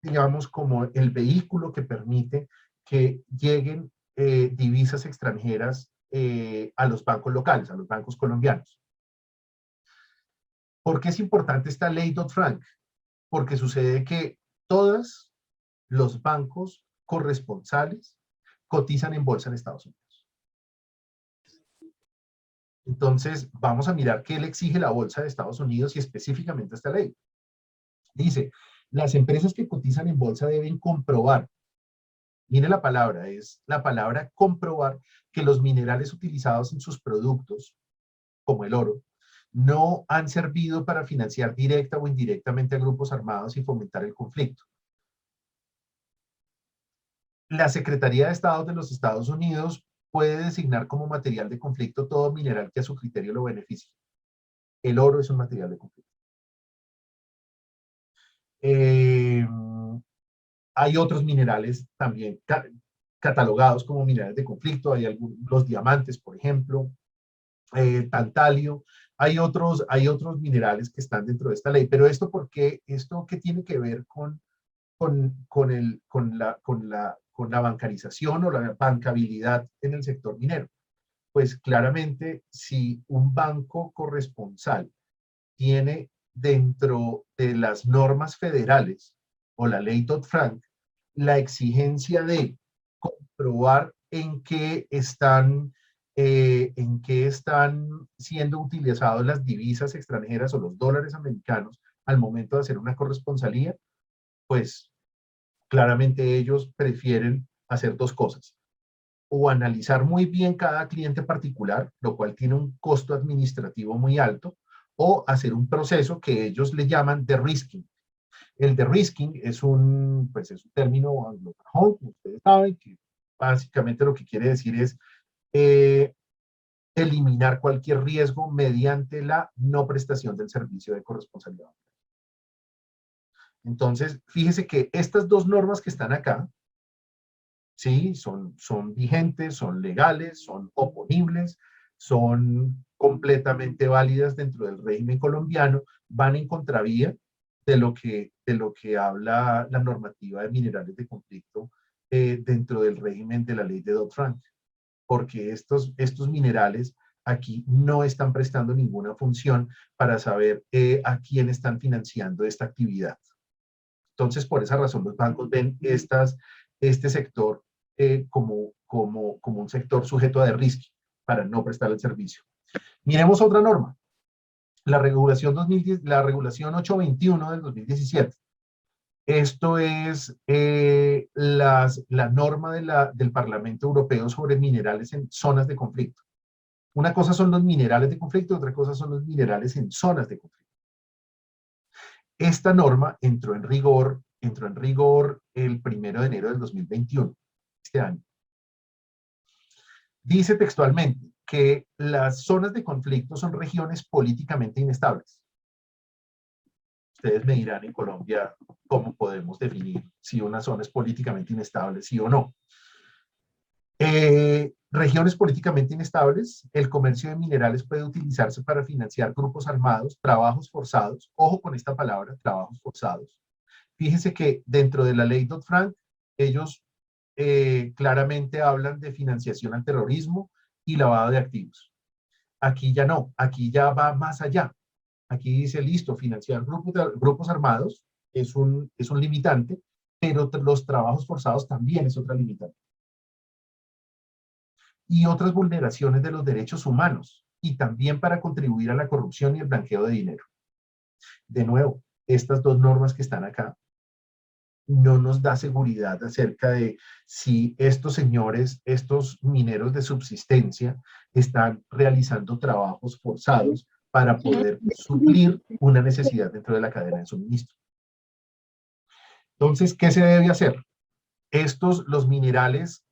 digamos, como el vehículo que permite que lleguen divisas extranjeras a los bancos locales, a los bancos colombianos. ¿Por qué es importante esta ley Dodd-Frank? Porque sucede que todos los bancos corresponsales cotizan en bolsa en Estados Unidos. Entonces, vamos a mirar qué le exige la bolsa de Estados Unidos y específicamente esta ley. Dice, las empresas que cotizan en bolsa deben comprobar, mire la palabra, es la palabra comprobar, que los minerales utilizados en sus productos, como el oro, no han servido para financiar directa o indirectamente a grupos armados y fomentar el conflicto. La Secretaría de Estado de los Estados Unidos puede designar como material de conflicto todo mineral que a su criterio lo beneficie. El oro es un material de conflicto. Hay otros minerales también catalogados como minerales de conflicto. Hay los diamantes, por ejemplo, tantalio. Hay otros minerales que están dentro de esta ley. Pero esto, ¿por qué? ¿Esto qué tiene que ver con la bancarización o la bancabilidad en el sector minero? Pues claramente, si un banco corresponsal tiene dentro de las normas federales o la ley Dodd-Frank la exigencia de comprobar en qué están siendo utilizados las divisas extranjeras o los dólares americanos al momento de hacer una corresponsalía, pues claramente ellos prefieren hacer dos cosas: o analizar muy bien cada cliente particular, lo cual tiene un costo administrativo muy alto, o hacer un proceso que ellos le llaman de-risking. El de-risking es un término anglosajón, como ustedes saben, que básicamente lo que quiere decir es eliminar cualquier riesgo mediante la no prestación del servicio de corresponsabilidad. Entonces, fíjese que estas dos normas que están acá, sí, son vigentes, son legales, son oponibles, son completamente válidas dentro del régimen colombiano, van en contravía de lo que habla la normativa de minerales de conflicto dentro del régimen de la ley de Dodd-Frank, porque estos minerales aquí no están prestando ninguna función para saber a quién están financiando esta actividad. Entonces, por esa razón, los bancos ven este sector como un sector sujeto a de riesgo para no prestar el servicio. Miremos otra norma, la regulación 821 del 2017. Esto es la norma del Parlamento Europeo sobre minerales en zonas de conflicto. Una cosa son los minerales de conflicto, otra cosa son los minerales en zonas de conflicto. Esta norma entró en rigor el 1 de enero del 2021, este año. Dice textualmente que las zonas de conflicto son regiones políticamente inestables. Ustedes me dirán en Colombia cómo podemos definir si una zona es políticamente inestable, sí o no. Regiones políticamente inestables, el comercio de minerales puede utilizarse para financiar grupos armados, trabajos forzados. Ojo con esta palabra, trabajos forzados. Fíjense que dentro de la ley Dodd-Frank, ellos claramente hablan de financiación al terrorismo y lavado de activos. Aquí ya no, aquí ya va más allá. Aquí dice, listo, financiar grupos armados es un limitante, pero los trabajos forzados también es otra limitante. Y otras vulneraciones de los derechos humanos, y también para contribuir a la corrupción y el blanqueo de dinero. De nuevo, estas dos normas que están acá no nos da seguridad acerca de si estos señores, estos mineros de subsistencia, están realizando trabajos forzados para poder suplir una necesidad dentro de la cadena de suministro. Entonces, ¿qué se debe hacer? Los minerales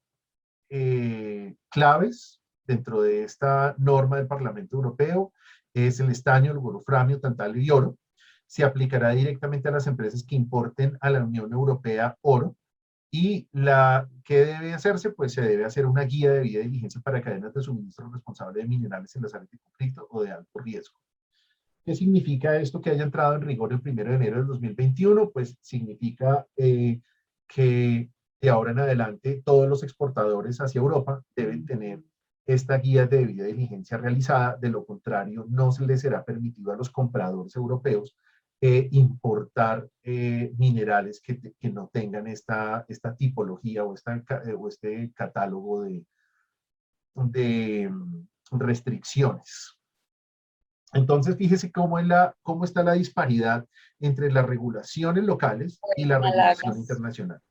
claves dentro de esta norma del Parlamento Europeo es el estaño, el wolframio, tantalio y oro. Se aplicará directamente a las empresas que importen a la Unión Europea oro. Y ¿qué debe hacerse? Pues se debe hacer una guía de debida diligencia para cadenas de suministro responsable de minerales en las áreas de conflicto o de alto riesgo. ¿Qué significa esto que haya entrado en rigor el 1 de enero del 2021? Pues significa que de ahora en adelante todos los exportadores hacia Europa deben tener esta guía de debida diligencia realizada, de lo contrario no se les será permitido a los compradores europeos importar minerales que no tengan esta tipología o este catálogo de restricciones. Entonces, fíjese cómo está la disparidad entre las regulaciones locales y la regulación internacional.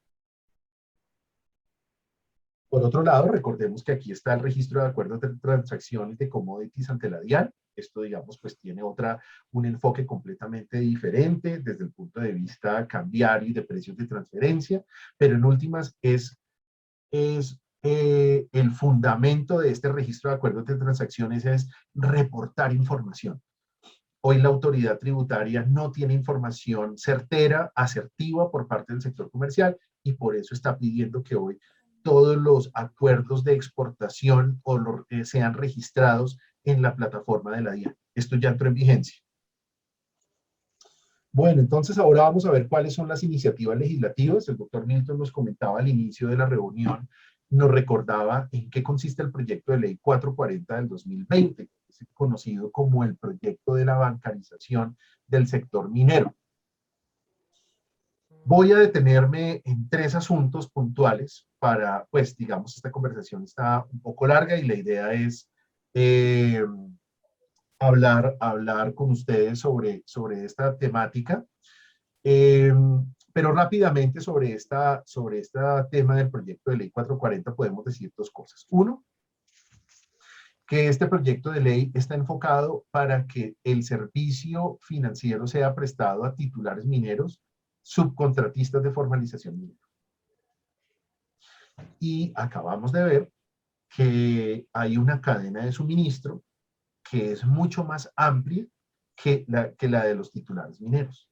Por otro lado, recordemos que aquí está el registro de acuerdos de transacciones de commodities ante la DIAN. Esto, digamos, pues tiene un enfoque completamente diferente desde el punto de vista cambiario y de precios de transferencia, pero en últimas es el fundamento de este registro de acuerdos de transacciones es reportar información. Hoy la autoridad tributaria no tiene información certera, asertiva por parte del sector comercial y por eso está pidiendo que hoy todos los acuerdos de exportación sean registrados en la plataforma de la DIAN. Esto ya entró en vigencia. Bueno, entonces ahora vamos a ver cuáles son las iniciativas legislativas. El doctor Milton nos comentaba al inicio de la reunión, nos recordaba en qué consiste el proyecto de ley 440 del 2020, conocido como el proyecto de la bancarización del sector minero. Voy a detenerme en 3 asuntos puntuales para, pues, digamos, esta conversación está un poco larga y la idea es hablar con ustedes sobre esta temática. Pero rápidamente sobre este tema del proyecto de ley 440 podemos decir 2 cosas. Uno, que este proyecto de ley está enfocado para que el servicio financiero sea prestado a titulares mineros, subcontratistas de formalización minera. Y acabamos de ver que hay una cadena de suministro que es mucho más amplia que la de los titulares mineros.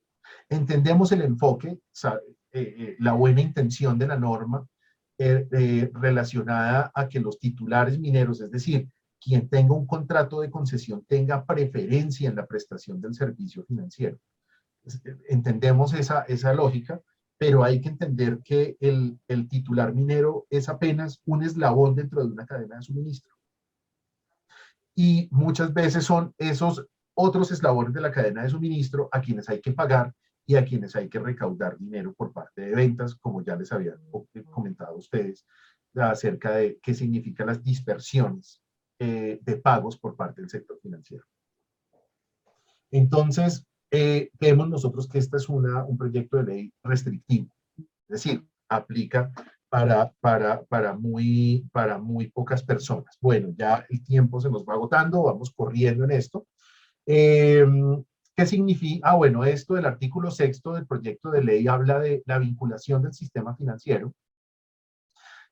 Entendemos el enfoque, la buena intención de la norma relacionada a que los titulares mineros, es decir, quien tenga un contrato de concesión tenga preferencia en la prestación del servicio financiero. Entendemos esa lógica, pero hay que entender que el titular minero es apenas un eslabón dentro de una cadena de suministro. Y muchas veces son esos otros eslabones de la cadena de suministro a quienes hay que pagar y a quienes hay que recaudar dinero por parte de ventas, como ya les había comentado a ustedes, acerca de qué significan las dispersiones de pagos por parte del sector financiero. Entonces, vemos nosotros que este es un proyecto de ley restrictivo, es decir, aplica para muy pocas personas. Bueno, ya el tiempo se nos va agotando, vamos corriendo en esto. ¿Qué significa? Bueno, esto del artículo 6º del proyecto de ley habla de la vinculación del sistema financiero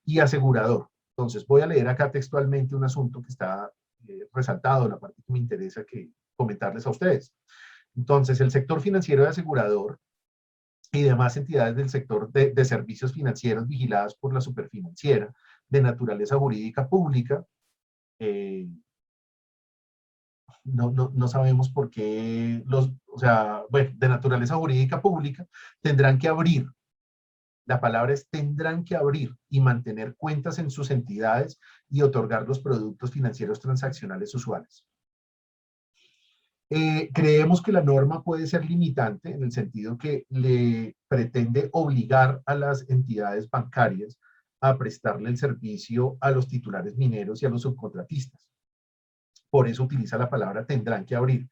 y asegurador. Entonces, voy a leer acá textualmente un asunto que está resaltado, la parte que me interesa comentarles a ustedes. Entonces, el sector financiero y asegurador y demás entidades del sector de servicios financieros vigiladas por la superfinanciera de naturaleza jurídica pública, no sabemos por qué, bueno, de naturaleza jurídica pública, tendrán que abrir La palabra es tendrán que abrir y mantener cuentas en sus entidades y otorgar los productos financieros transaccionales usuales. Creemos que la norma puede ser limitante en el sentido que le pretende obligar a las entidades bancarias a prestarle el servicio a los titulares mineros y a los subcontratistas. Por eso utiliza la palabra tendrán que abrir.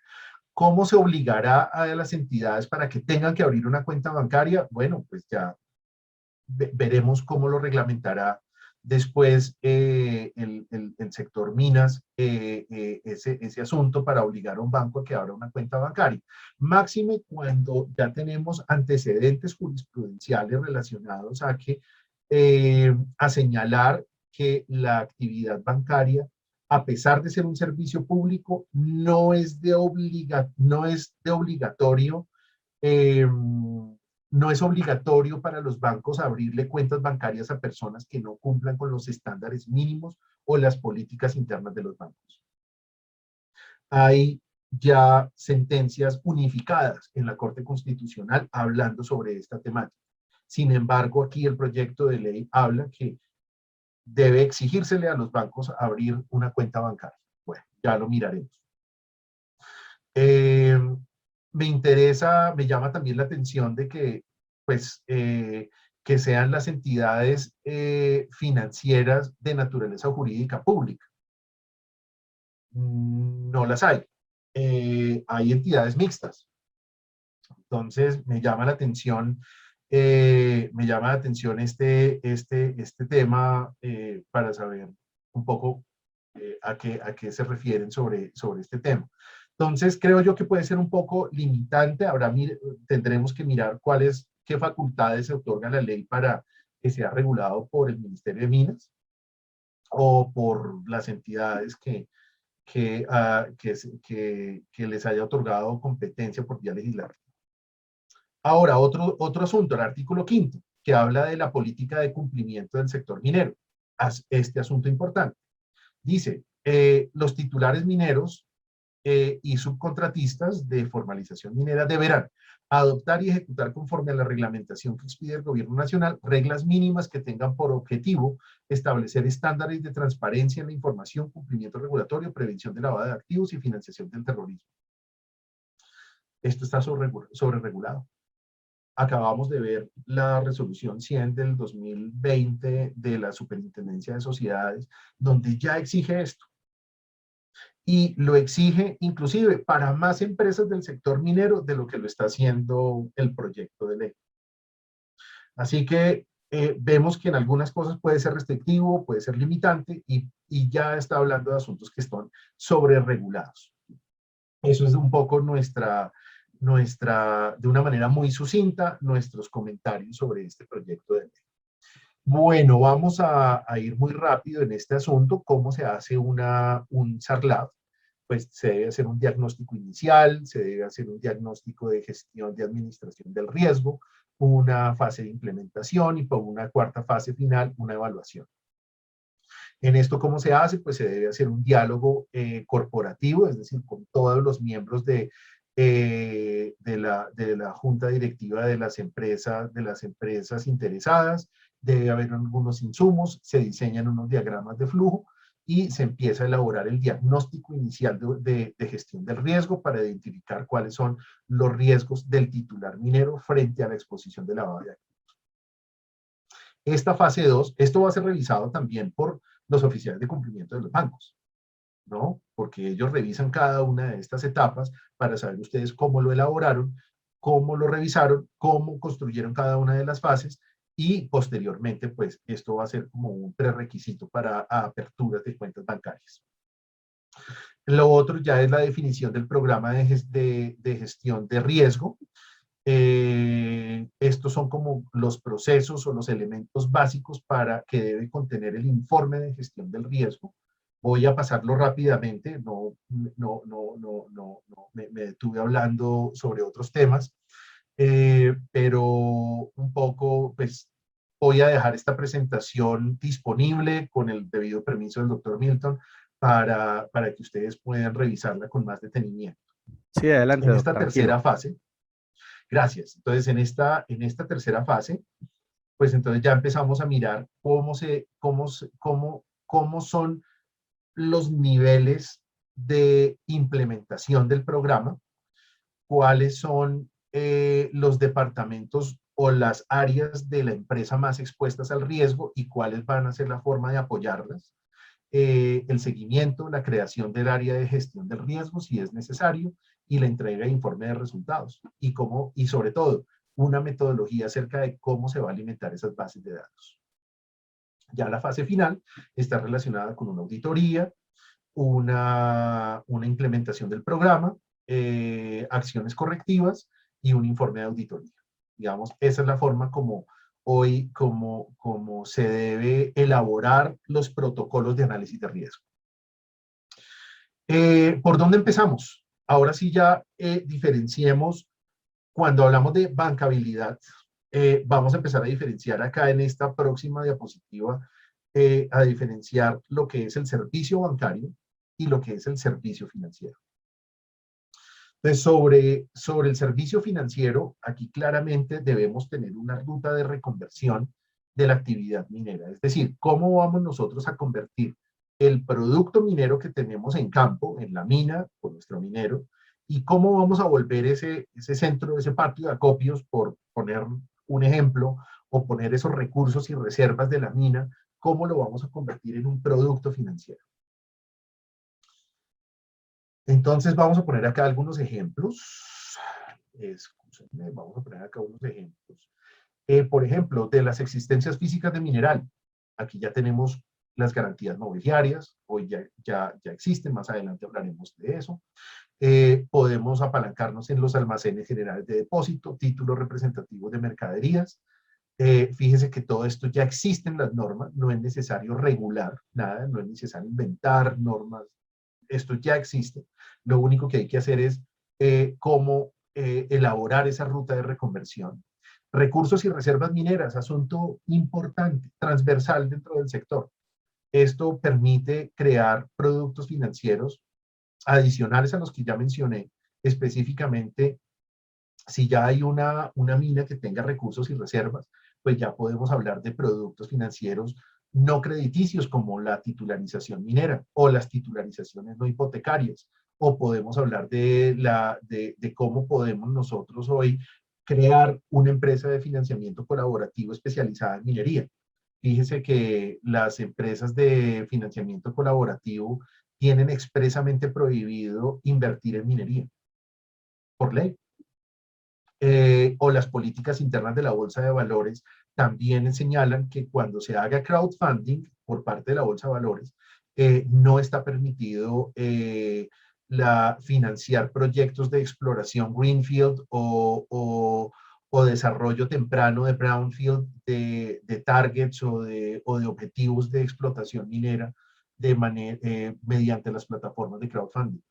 ¿Cómo se obligará a las entidades para que tengan que abrir una cuenta bancaria? Bueno, pues ya veremos cómo lo reglamentará después el sector minas ese asunto para obligar a un banco a que abra una cuenta bancaria. Máxime cuando ya tenemos antecedentes jurisprudenciales relacionados a señalar que la actividad bancaria, a pesar de ser un servicio público, no es de obligatorio eh, no es obligatorio para los bancos abrirle cuentas bancarias a personas que no cumplan con los estándares mínimos o las políticas internas de los bancos. Hay ya sentencias unificadas en la Corte Constitucional hablando sobre esta temática. Sin embargo, aquí el proyecto de ley habla que debe exigírsele a los bancos abrir una cuenta bancaria. Bueno, ya lo miraremos. Me llama también la atención de que, pues, que sean las entidades financieras de naturaleza jurídica pública. No las hay. Hay entidades mixtas. Entonces, me llama la atención este tema para saber un poco a qué se refieren sobre este tema. Entonces, creo yo que puede ser un poco limitante. Tendremos que mirar qué facultades se otorga la ley para que sea regulado por el Ministerio de Minas o por las entidades que les haya otorgado competencia por vía legislativa. Ahora, otro asunto, el artículo 5º, que habla de la política de cumplimiento del sector minero. Este asunto importante. Dice, los titulares mineros y subcontratistas de formalización minera deberán adoptar y ejecutar conforme a la reglamentación que expide el Gobierno Nacional reglas mínimas que tengan por objetivo establecer estándares de transparencia en la información, cumplimiento regulatorio, prevención de lavado de activos y financiación del terrorismo. Esto está sobreregulado. Acabamos de ver la resolución 100 del 2020 de la Superintendencia de Sociedades, donde ya exige esto. Y lo exige inclusive para más empresas del sector minero de lo que lo está haciendo el proyecto de ley. Así que vemos que en algunas cosas puede ser restrictivo, puede ser limitante y ya está hablando de asuntos que están sobreregulados. Eso es un poco de una manera muy sucinta, nuestros comentarios sobre este proyecto de ley. Bueno, vamos a ir muy rápido en este asunto. ¿Cómo se hace un SARLAB? Pues se debe hacer un diagnóstico inicial, se debe hacer un diagnóstico de gestión de administración del riesgo, una fase de implementación y por una cuarta fase final, una evaluación. En esto, ¿cómo se hace? Pues se debe hacer un diálogo corporativo, es decir, con todos los miembros de la junta directiva de las empresas interesadas. Debe haber algunos insumos, se diseñan unos diagramas de flujo y se empieza a elaborar el diagnóstico inicial de gestión del riesgo para identificar cuáles son los riesgos del titular minero frente a la exposición de lavado de activos. Esta fase 2, esto va a ser revisado también por los oficiales de cumplimiento de los bancos, ¿no? Porque ellos revisan cada una de estas etapas para saber ustedes cómo lo elaboraron, cómo lo revisaron, cómo construyeron cada una de las fases y posteriormente, pues, esto va a ser como un prerequisito para aperturas de cuentas bancarias. Lo otro ya es la definición del programa de gestión de riesgo. Estos son como los procesos o los elementos básicos para que debe contener el informe de gestión del riesgo. Voy a pasarlo rápidamente, me detuve hablando sobre otros temas, pero un poco, pues, voy a dejar esta presentación disponible con el debido permiso del doctor Milton para que ustedes puedan revisarla con más detenimiento. Sí, adelante, En esta doctor, tercera tranquilo. fase, gracias. Entonces, en esta tercera fase, pues entonces ya empezamos a mirar cómo son los niveles de implementación del programa, cuáles son los departamentos o las áreas de la empresa más expuestas al riesgo y cuáles van a ser la forma de apoyarlas, el seguimiento, la creación del área de gestión del riesgo si es necesario y la entrega de informe de resultados y sobre todo una metodología acerca de cómo se va a alimentar esas bases de datos. Ya la fase final está relacionada con una auditoría, una implementación del programa, acciones correctivas y un informe de auditoría. Digamos, esa es la forma como hoy, como se debe elaborar los protocolos de análisis de riesgo. ¿Por dónde empezamos? Ahora sí ya diferenciemos, cuando hablamos de bancabilidad, vamos a empezar a diferenciar acá en esta próxima diapositiva, a diferenciar lo que es el servicio bancario y lo que es el servicio financiero. Entonces, sobre el servicio financiero, aquí claramente debemos tener una ruta de reconversión de la actividad minera. Es decir, ¿cómo vamos nosotros a convertir el producto minero que tenemos en campo, en la mina, por nuestro minero, y cómo vamos a volver ese centro, ese patio de acopios, por poner un ejemplo, o poner esos recursos y reservas de la mina, cómo lo vamos a convertir en un producto financiero? Entonces vamos a poner acá algunos ejemplos. Escúchenme, vamos a poner acá unos ejemplos. Por ejemplo, de las existencias físicas de mineral. Aquí ya tenemos las garantías mobiliarias, hoy ya existen, más adelante hablaremos de eso. Podemos apalancarnos en los almacenes generales de depósito, títulos representativos de mercaderías. Fíjense que todo esto ya existe en las normas, no es necesario regular nada, no es necesario inventar normas, esto ya existe. Lo único que hay que hacer es cómo elaborar esa ruta de reconversión. Recursos y reservas mineras, asunto importante, transversal dentro del sector. Esto permite crear productos financieros adicionales a los que ya mencioné, específicamente si ya hay una mina que tenga recursos y reservas, pues ya podemos hablar de productos financieros no crediticios como la titularización minera o las titularizaciones no hipotecarias, o podemos hablar de cómo podemos nosotros hoy crear una empresa de financiamiento colaborativo especializada en minería. Fíjese que las empresas de financiamiento colaborativo tienen expresamente prohibido invertir en minería, por ley. O las políticas internas de la Bolsa de Valores también señalan que cuando se haga crowdfunding por parte de la Bolsa de Valores, no está permitido financiar proyectos de exploración greenfield o desarrollo temprano de brownfield de targets o de objetivos de explotación minera mediante las plataformas de crowdfunding.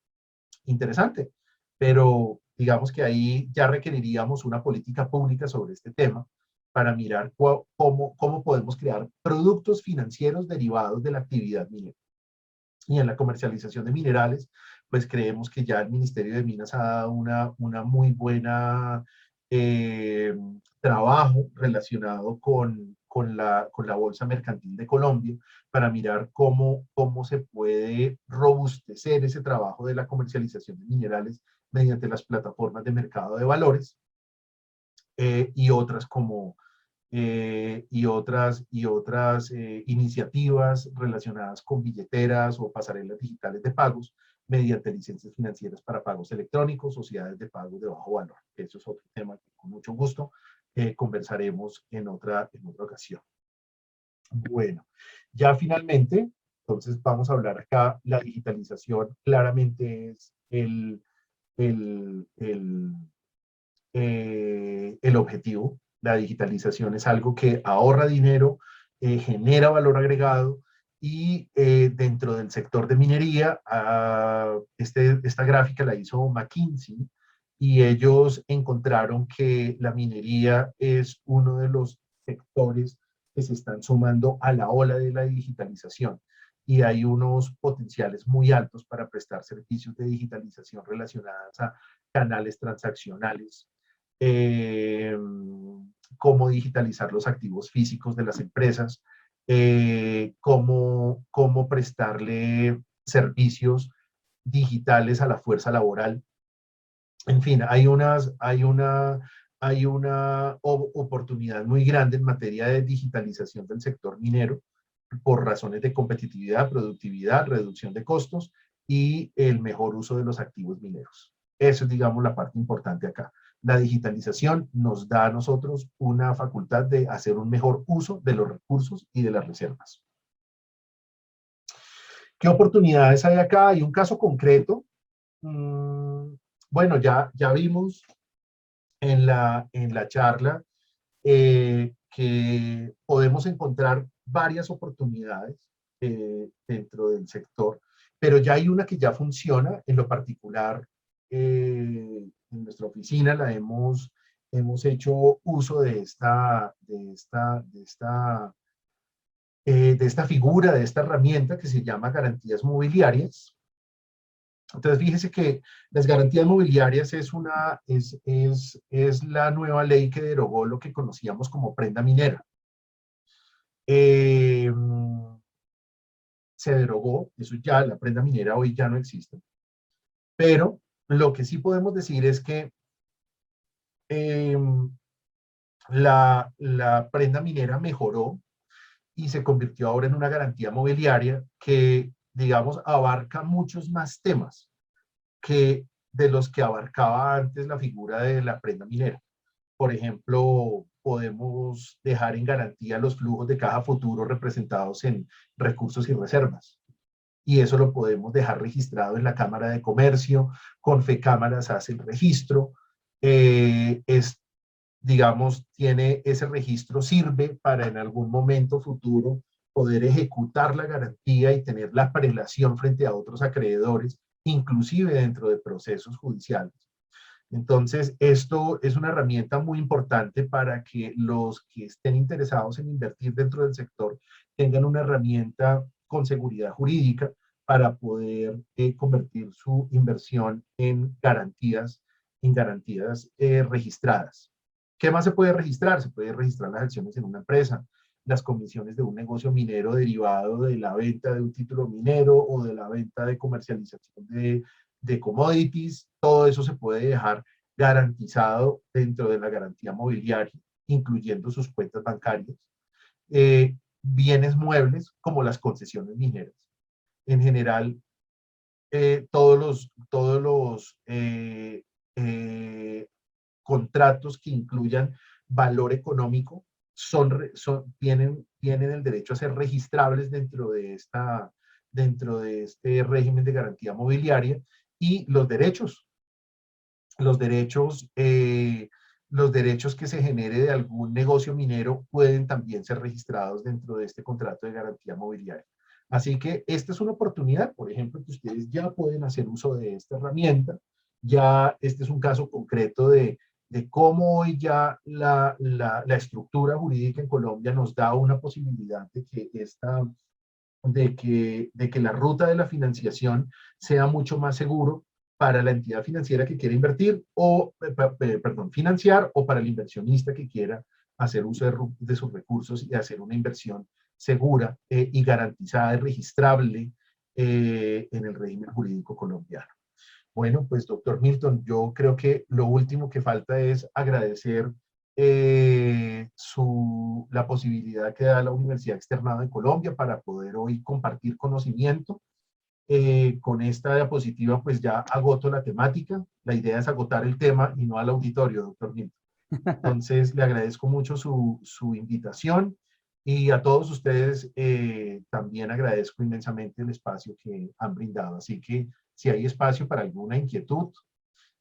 Interesante, pero digamos que ahí ya requeriríamos una política pública sobre este tema para mirar cómo podemos crear productos financieros derivados de la actividad minera. Y en la comercialización de minerales, pues creemos que ya el Ministerio de Minas ha dado una muy buena trabajo relacionado con la Bolsa Mercantil de Colombia para mirar cómo se puede robustecer ese trabajo de la comercialización de minerales mediante las plataformas de mercado de valores y otras iniciativas relacionadas con billeteras o pasarelas digitales de pagos mediante licencias financieras para pagos electrónicos, sociedades de pagos de bajo valor. Eso es otro tema que con mucho gusto conversaremos en otra ocasión. Bueno, ya finalmente, entonces vamos a hablar acá, la digitalización claramente es el objetivo. La digitalización es algo que ahorra dinero, genera valor agregado y dentro del sector de minería, esta gráfica la hizo McKinsey y ellos encontraron que la minería es uno de los sectores que se están sumando a la ola de la digitalización y hay unos potenciales muy altos para prestar servicios de digitalización relacionados a canales transaccionales, cómo digitalizar los activos físicos de las empresas, cómo prestarle servicios digitales a la fuerza laboral. En fin, hay una oportunidad muy grande en materia de digitalización del sector minero por razones de competitividad, productividad, reducción de costos y el mejor uso de los activos mineros. Eso es, digamos, la parte importante acá. La digitalización nos da a nosotros una facultad de hacer un mejor uso de los recursos y de las reservas. ¿Qué oportunidades hay acá? Hay un caso concreto. Bueno, ya vimos en la charla que podemos encontrar varias oportunidades dentro del sector, pero ya hay una que ya funciona. En lo particular, en nuestra oficina hemos hecho uso de esta figura, de esta herramienta que se llama garantías mobiliarias. Entonces, fíjese que las garantías mobiliarias es la nueva ley que derogó lo que conocíamos como prenda minera. Se derogó, eso ya, la prenda minera hoy ya no existe. Pero lo que sí podemos decir es que la prenda minera mejoró y se convirtió ahora en una garantía mobiliaria que, digamos, abarca muchos más temas que de los que abarcaba antes la figura de la prenda minera. Por ejemplo, podemos dejar en garantía los flujos de caja futuro representados en recursos y reservas. Y eso lo podemos dejar registrado en la Cámara de Comercio. Confecámaras hace el registro. Digamos, tiene ese registro, sirve para en algún momento futuro poder ejecutar la garantía y tener la prelación frente a otros acreedores, inclusive dentro de procesos judiciales. Entonces, esto es una herramienta muy importante para que los que estén interesados en invertir dentro del sector tengan una herramienta con seguridad jurídica para poder convertir su inversión en garantías registradas. ¿Qué más se puede registrar? Se puede registrar las acciones en una empresa, las comisiones de un negocio minero derivado de la venta de un título minero o de la venta de comercialización de commodities. Todo eso se puede dejar garantizado dentro de la garantía mobiliaria, incluyendo sus cuentas bancarias. Bienes muebles como las concesiones mineras. En general, todos los contratos que incluyan valor económico tienen el derecho a ser registrables dentro de este régimen de garantía mobiliaria. Y los derechos que se genere de algún negocio minero pueden también ser registrados dentro de este contrato de garantía mobiliaria. Así que esta es una oportunidad, por ejemplo, que ustedes ya pueden hacer uso de esta herramienta. Ya este es un caso concreto de cómo hoy ya la estructura jurídica en Colombia nos da una posibilidad de que la ruta de la financiación sea mucho más seguro para la entidad financiera que quiera invertir o, financiar, o para el inversionista que quiera hacer uso de sus recursos y hacer una inversión segura y garantizada y registrable en el régimen jurídico colombiano. Bueno, pues doctor Milton, yo creo que lo último que falta es agradecer la posibilidad que da la Universidad Externado de Colombia para poder hoy compartir conocimiento. Con esta diapositiva pues ya agoto la temática. La idea es agotar el tema y no al auditorio, doctor Milton. Entonces le agradezco mucho su invitación y a todos ustedes también agradezco inmensamente el espacio que han brindado. Así que si hay espacio para alguna inquietud,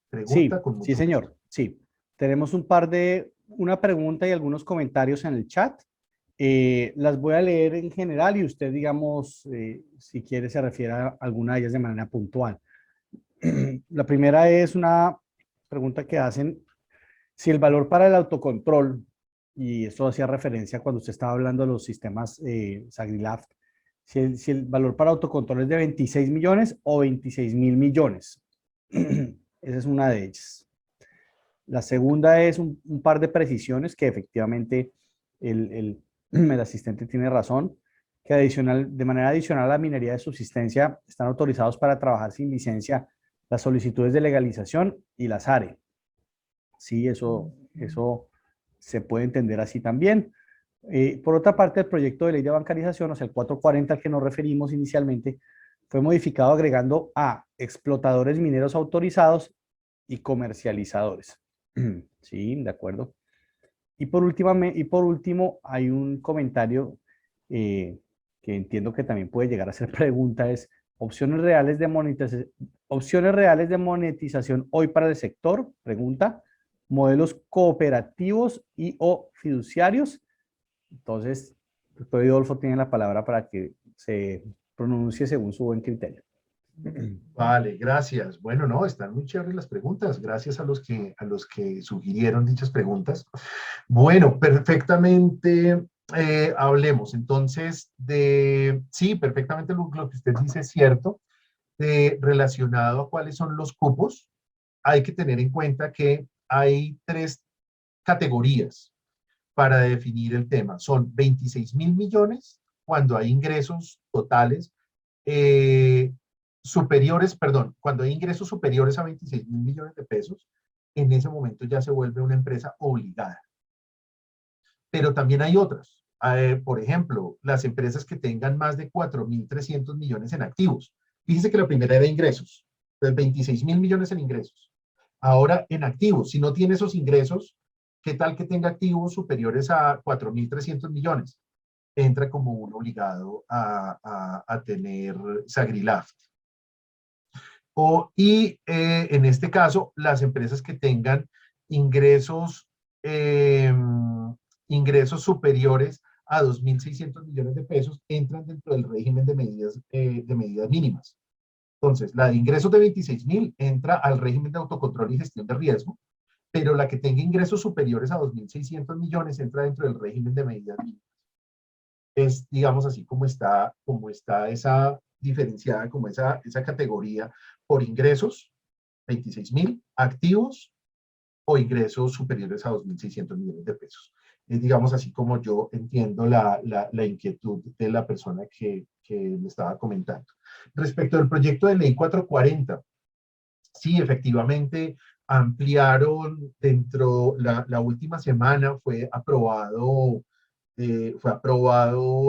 pregunta, Sí, con sí, mucho gusto. señor. Sí. Tenemos una pregunta y algunos comentarios en el chat. Las voy a leer en general y usted, digamos, si quiere, se refiere a alguna de ellas de manera puntual. La primera es una pregunta que hacen: si el valor para el autocontrol, y esto hacía referencia cuando usted estaba hablando de los sistemas SAGRILAF, si el valor para autocontrol es de 26 millones o 26.000 millones. Esa es una de ellas. La segunda es un par de precisiones que efectivamente el asistente tiene razón, que de manera adicional a la minería de subsistencia están autorizados para trabajar sin licencia las solicitudes de legalización y las ARE. Sí, eso se puede entender así también. Por otra parte, el proyecto de ley de bancarización, o sea, el 440 al que nos referimos inicialmente, fue modificado agregando a explotadores mineros autorizados y comercializadores. Sí, de acuerdo. Y por último, hay un comentario eh, que entiendo que también puede llegar a ser pregunta, es opciones reales de monetización hoy para el sector, pregunta, modelos cooperativos y o fiduciarios. Entonces, el doctor Idolfo tiene la palabra para que se pronuncie según su buen criterio. Vale, gracias. Bueno, no, están muy chéveres las preguntas. Gracias a los que sugirieron dichas preguntas. Bueno, perfectamente. Hablemos entonces de, sí, perfectamente lo que usted dice es cierto, relacionado a cuáles son los cupos. Hay que tener en cuenta que hay tres categorías para definir el tema. Son 26.000 millones cuando hay ingresos totales superiores, perdón, cuando hay ingresos superiores a 26.000 millones de pesos, en ese momento ya se vuelve una empresa obligada. Pero también hay otras. Por ejemplo, las empresas que tengan más de 4.300 millones en activos. Fíjense que la primera era ingresos, pues 26.000 millones en ingresos. Ahora en activos, si no tiene esos ingresos, ¿qué tal que tenga activos superiores a 4.300 millones? Entra como un obligado a tener Sagrilaft. En este caso, las empresas que tengan ingresos, eh, ingresos superiores a 2.600 millones de pesos entran dentro del régimen de medidas mínimas. Entonces, la de ingresos de 26.000 entra al régimen de autocontrol y gestión de riesgo, pero la que tenga ingresos superiores a 2.600 millones entra dentro del régimen de medidas mínimas. Es, digamos así, como está esa diferenciada, como esa categoría por ingresos, 26.000, activos o ingresos superiores a 2.600 millones de pesos. Es, digamos así, como yo entiendo la inquietud de la persona que me estaba comentando. Respecto del proyecto de ley 440, sí, efectivamente, ampliaron la última semana, fue aprobado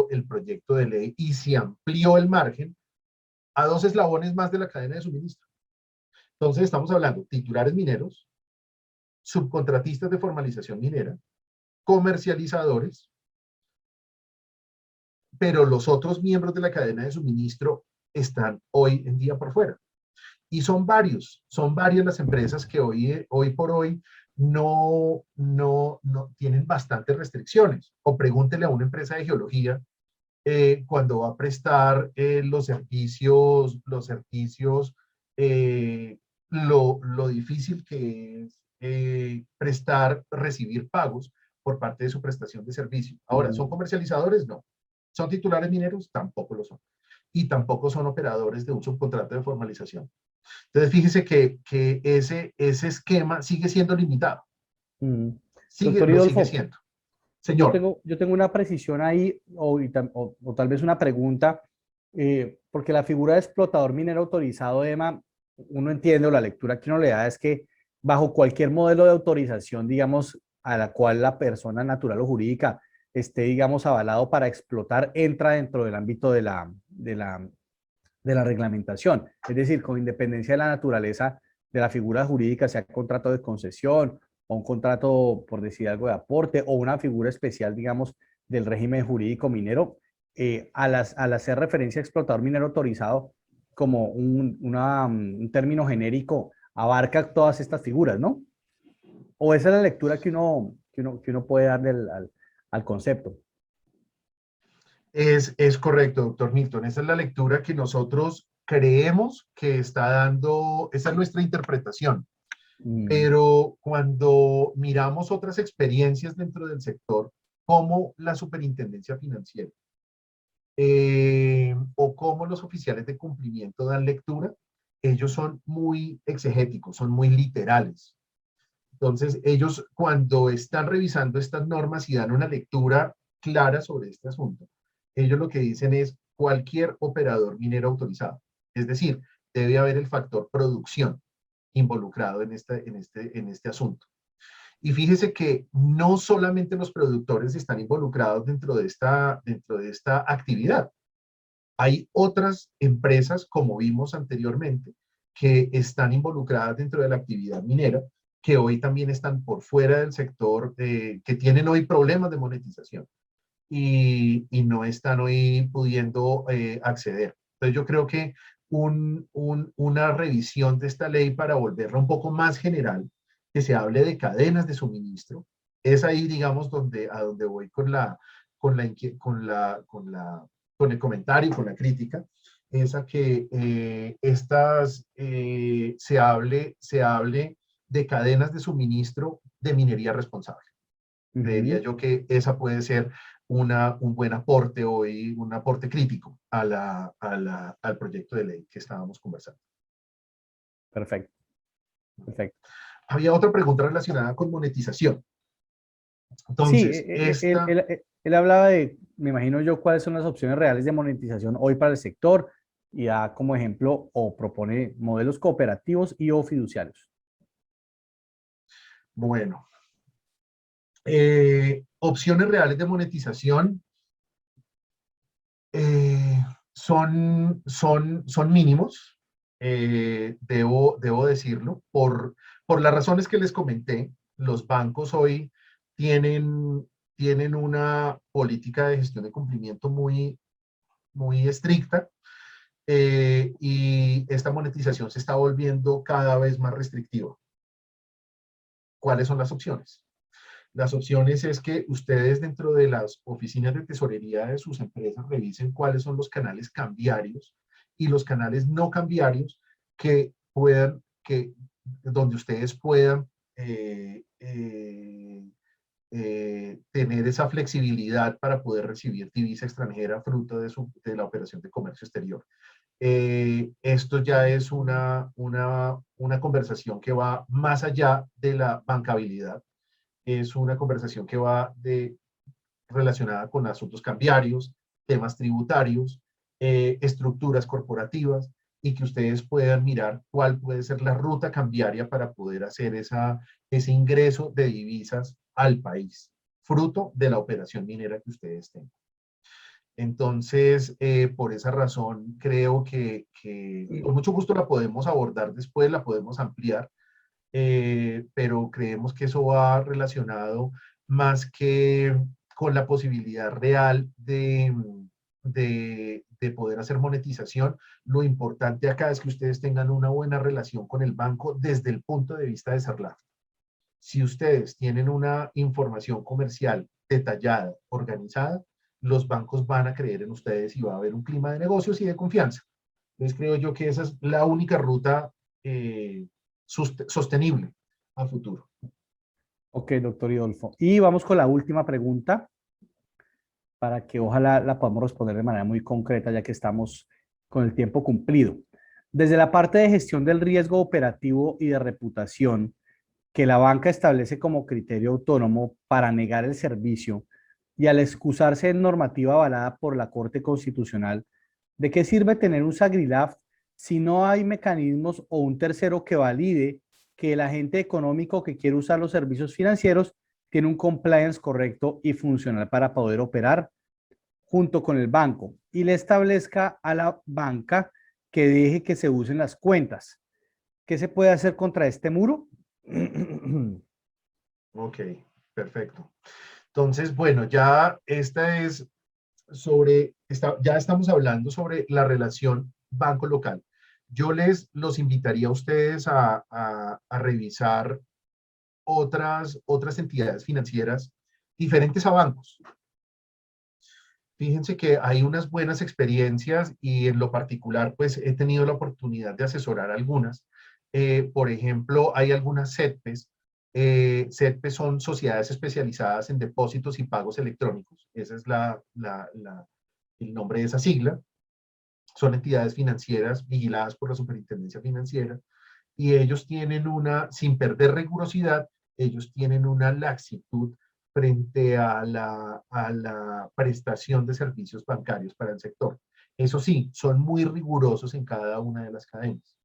el proyecto de ley y se amplió el margen a dos eslabones más de la cadena de suministro. Entonces estamos hablando titulares mineros, subcontratistas de formalización minera, comercializadores, pero los otros miembros de la cadena de suministro están hoy en día por fuera. Y son varias las empresas que hoy por hoy no tienen bastantes restricciones. O pregúntele a una empresa de geología cuando va a prestar los servicios lo difícil que es recibir pagos por parte de su prestación de servicio. Ahora, ¿son comercializadores? No. ¿Son titulares mineros? Tampoco lo son. Y tampoco son operadores de un subcontrato de formalización. Entonces, fíjese que ese esquema sigue siendo limitado. Doctor Lo sigue Idolfo, siendo. Señor. yo tengo una precisión ahí o tal vez una pregunta, porque la figura de explotador minero autorizado, Emma, uno entiende o la lectura que uno le da es que bajo cualquier modelo de autorización, digamos, a la cual la persona natural o jurídica esté, digamos, avalado para explotar, entra dentro del ámbito de la reglamentación. Es decir, con independencia de la naturaleza de la figura jurídica, sea contrato de concesión o un contrato, por decir algo, de aporte o una figura especial, digamos, del régimen jurídico minero, al hacer referencia a explotador minero autorizado como un término genérico, abarca todas estas figuras, ¿no? O esa es la lectura que uno puede darle al concepto. Es correcto, doctor Milton. Esa es la lectura que nosotros creemos que está dando, esa es nuestra interpretación. Mm, Pero cuando miramos otras experiencias dentro del sector, como la superintendencia financiera, o como los oficiales de cumplimiento dan lectura, ellos son muy exegéticos, son muy literales. Entonces, ellos cuando están revisando estas normas y dan una lectura clara sobre este asunto, ellos lo que dicen es cualquier operador minero autorizado. Es decir, debe haber el factor producción involucrado en este asunto. Y fíjese que no solamente los productores están involucrados dentro de esta actividad. Hay otras empresas, como vimos anteriormente, que están involucradas dentro de la actividad minera, que hoy también están por fuera del sector, que tienen hoy problemas de monetización y no están hoy pudiendo acceder. Entonces yo creo que una revisión de esta ley para volverla un poco más general, que se hable de cadenas de suministro, es ahí, digamos, a donde voy con el comentario, con la crítica, es a que se hable de cadenas de suministro de minería responsable. Creería yo que esa puede ser un buen aporte hoy, un aporte crítico al proyecto de ley que estábamos conversando. Perfecto, perfecto. Había otra pregunta relacionada con monetización. Sí, Entonces, él hablaba de, me imagino yo, cuáles son las opciones reales de monetización hoy para el sector y da como ejemplo o propone modelos cooperativos y o fiduciarios. bueno, opciones reales de monetización son mínimos, debo decirlo, por las razones que les comenté. Los bancos hoy tienen una política de gestión de cumplimiento muy estricta, y esta monetización se está volviendo cada vez más restrictiva. ¿Cuáles son las opciones? Las opciones es que ustedes dentro de las oficinas de tesorería de sus empresas revisen cuáles son los canales cambiarios y los canales no cambiarios donde ustedes puedan tener esa flexibilidad para poder recibir divisa extranjera fruto de la operación de comercio exterior. Esto ya es una conversación que va más allá de la bancabilidad. Es una conversación que va relacionada con asuntos cambiarios, temas tributarios, estructuras corporativas, y que ustedes puedan mirar cuál puede ser la ruta cambiaria para poder hacer ese ingreso de divisas al país, fruto de la operación minera que ustedes tengan. Entonces, por esa razón, creo que con mucho gusto la podemos abordar después, la podemos ampliar, pero creemos que eso va relacionado más que con la posibilidad real de poder hacer monetización. Lo importante acá es que ustedes tengan una buena relación con el banco desde el punto de vista de SERLAF. Si ustedes tienen una información comercial detallada, organizada, los bancos van a creer en ustedes y va a haber un clima de negocios y de confianza. Entonces creo yo que esa es la única ruta sostenible a futuro. Ok, doctor Idolfo. Y vamos con la última pregunta para que ojalá la podamos responder de manera muy concreta, ya que estamos con el tiempo cumplido. Desde la parte de gestión del riesgo operativo y de reputación, que la banca establece como criterio autónomo para negar el servicio y al excusarse en normativa avalada por la Corte Constitucional, ¿de qué sirve tener un SAGRILAF si no hay mecanismos o un tercero que valide que el agente económico que quiere usar los servicios financieros tiene un compliance correcto y funcional para poder operar junto con el banco y le establezca a la banca que deje que se usen las cuentas? ¿Qué se puede hacer contra este muro? Ok, perfecto. Entonces, bueno, ya ya estamos hablando sobre la relación banco local. Yo los invitaría a ustedes a revisar otras entidades financieras diferentes a bancos. Fíjense que hay unas buenas experiencias y en lo particular, pues he tenido la oportunidad de asesorar algunas. Por ejemplo, hay algunas CETPES. CETPES son sociedades especializadas en depósitos y pagos electrónicos. Ese es el nombre de esa sigla. Son entidades financieras vigiladas por la Superintendencia Financiera y ellos tienen sin perder rigurosidad, ellos tienen una laxitud frente a la prestación de servicios bancarios para el sector. Eso sí, son muy rigurosos en cada una de las cadenas.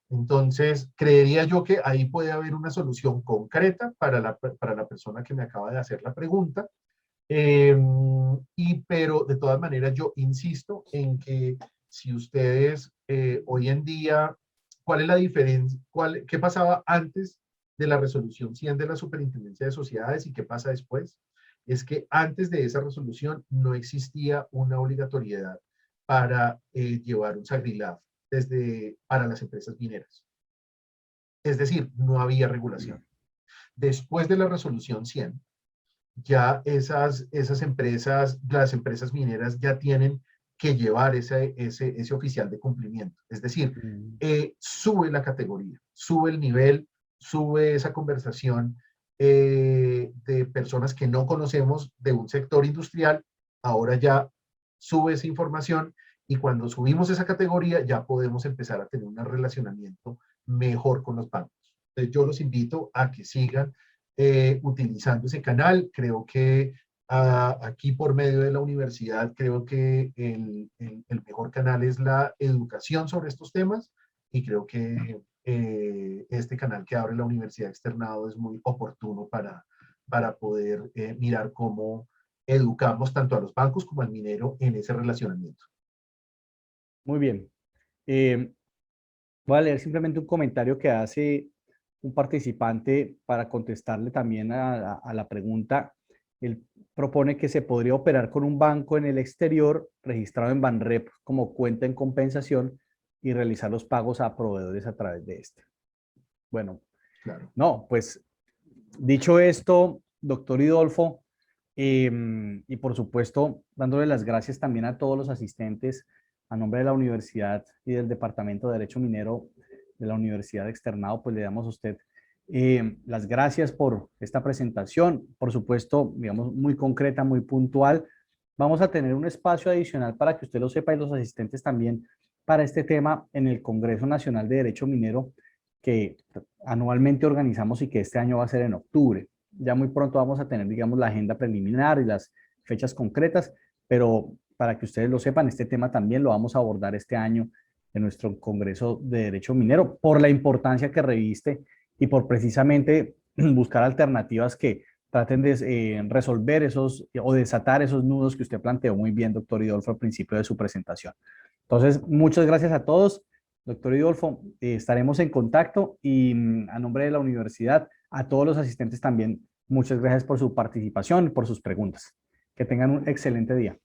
Entonces, creería yo que ahí puede haber una solución concreta para la persona que me acaba de hacer la pregunta. Pero de todas maneras yo insisto en que si ustedes hoy en día, ¿cuál es la diferencia? ¿Qué pasaba antes de la resolución 100 de la Superintendencia de Sociedades y qué pasa después? Es que antes de esa resolución no existía una obligatoriedad para llevar un SAGRILAF para las empresas mineras. Es decir, no había regulación. Después de la resolución 100, ya esas empresas, las empresas mineras ya tienen que llevar ese oficial de cumplimiento. Es decir, sube la categoría, sube el nivel, sube esa conversación de personas que no conocemos de un sector industrial, ahora ya sube esa información y cuando subimos esa categoría ya podemos empezar a tener un relacionamiento mejor con los bancos. Entonces yo los invito a que sigan utilizando ese canal. Creo que aquí por medio de la universidad, creo que el mejor canal es la educación sobre estos temas y creo que este canal que abre la Universidad Externado es muy oportuno para poder mirar cómo educamos tanto a los bancos como al minero en ese relacionamiento. Muy bien. Voy a leer simplemente un comentario que hace un participante para contestarle también a la pregunta. Él propone que se podría operar con un banco en el exterior registrado en Banrep como cuenta en compensación y realizar los pagos a proveedores a través de este. Bueno, claro. No, pues dicho esto, doctor Idolfo, y por supuesto, dándole las gracias también a todos los asistentes a nombre de la universidad y del Departamento de Derecho Minero de la Universidad Externado, pues le damos a usted las gracias por esta presentación, por supuesto, digamos, muy concreta, muy puntual. Vamos a tener un espacio adicional para que usted lo sepa y los asistentes también para este tema en el Congreso Nacional de Derecho Minero que anualmente organizamos y que este año va a ser en octubre. Ya muy pronto vamos a tener, digamos, la agenda preliminar y las fechas concretas, pero para que ustedes lo sepan, este tema también lo vamos a abordar este año en nuestro Congreso de Derecho Minero por la importancia que reviste y por precisamente buscar alternativas que traten de resolver esos o desatar esos nudos que usted planteó muy bien, doctor Idolfo, al principio de su presentación. Entonces, muchas gracias a todos. Doctor Idolfo, estaremos en contacto y a nombre de la universidad, a todos los asistentes también, muchas gracias por su participación y por sus preguntas. Que tengan un excelente día.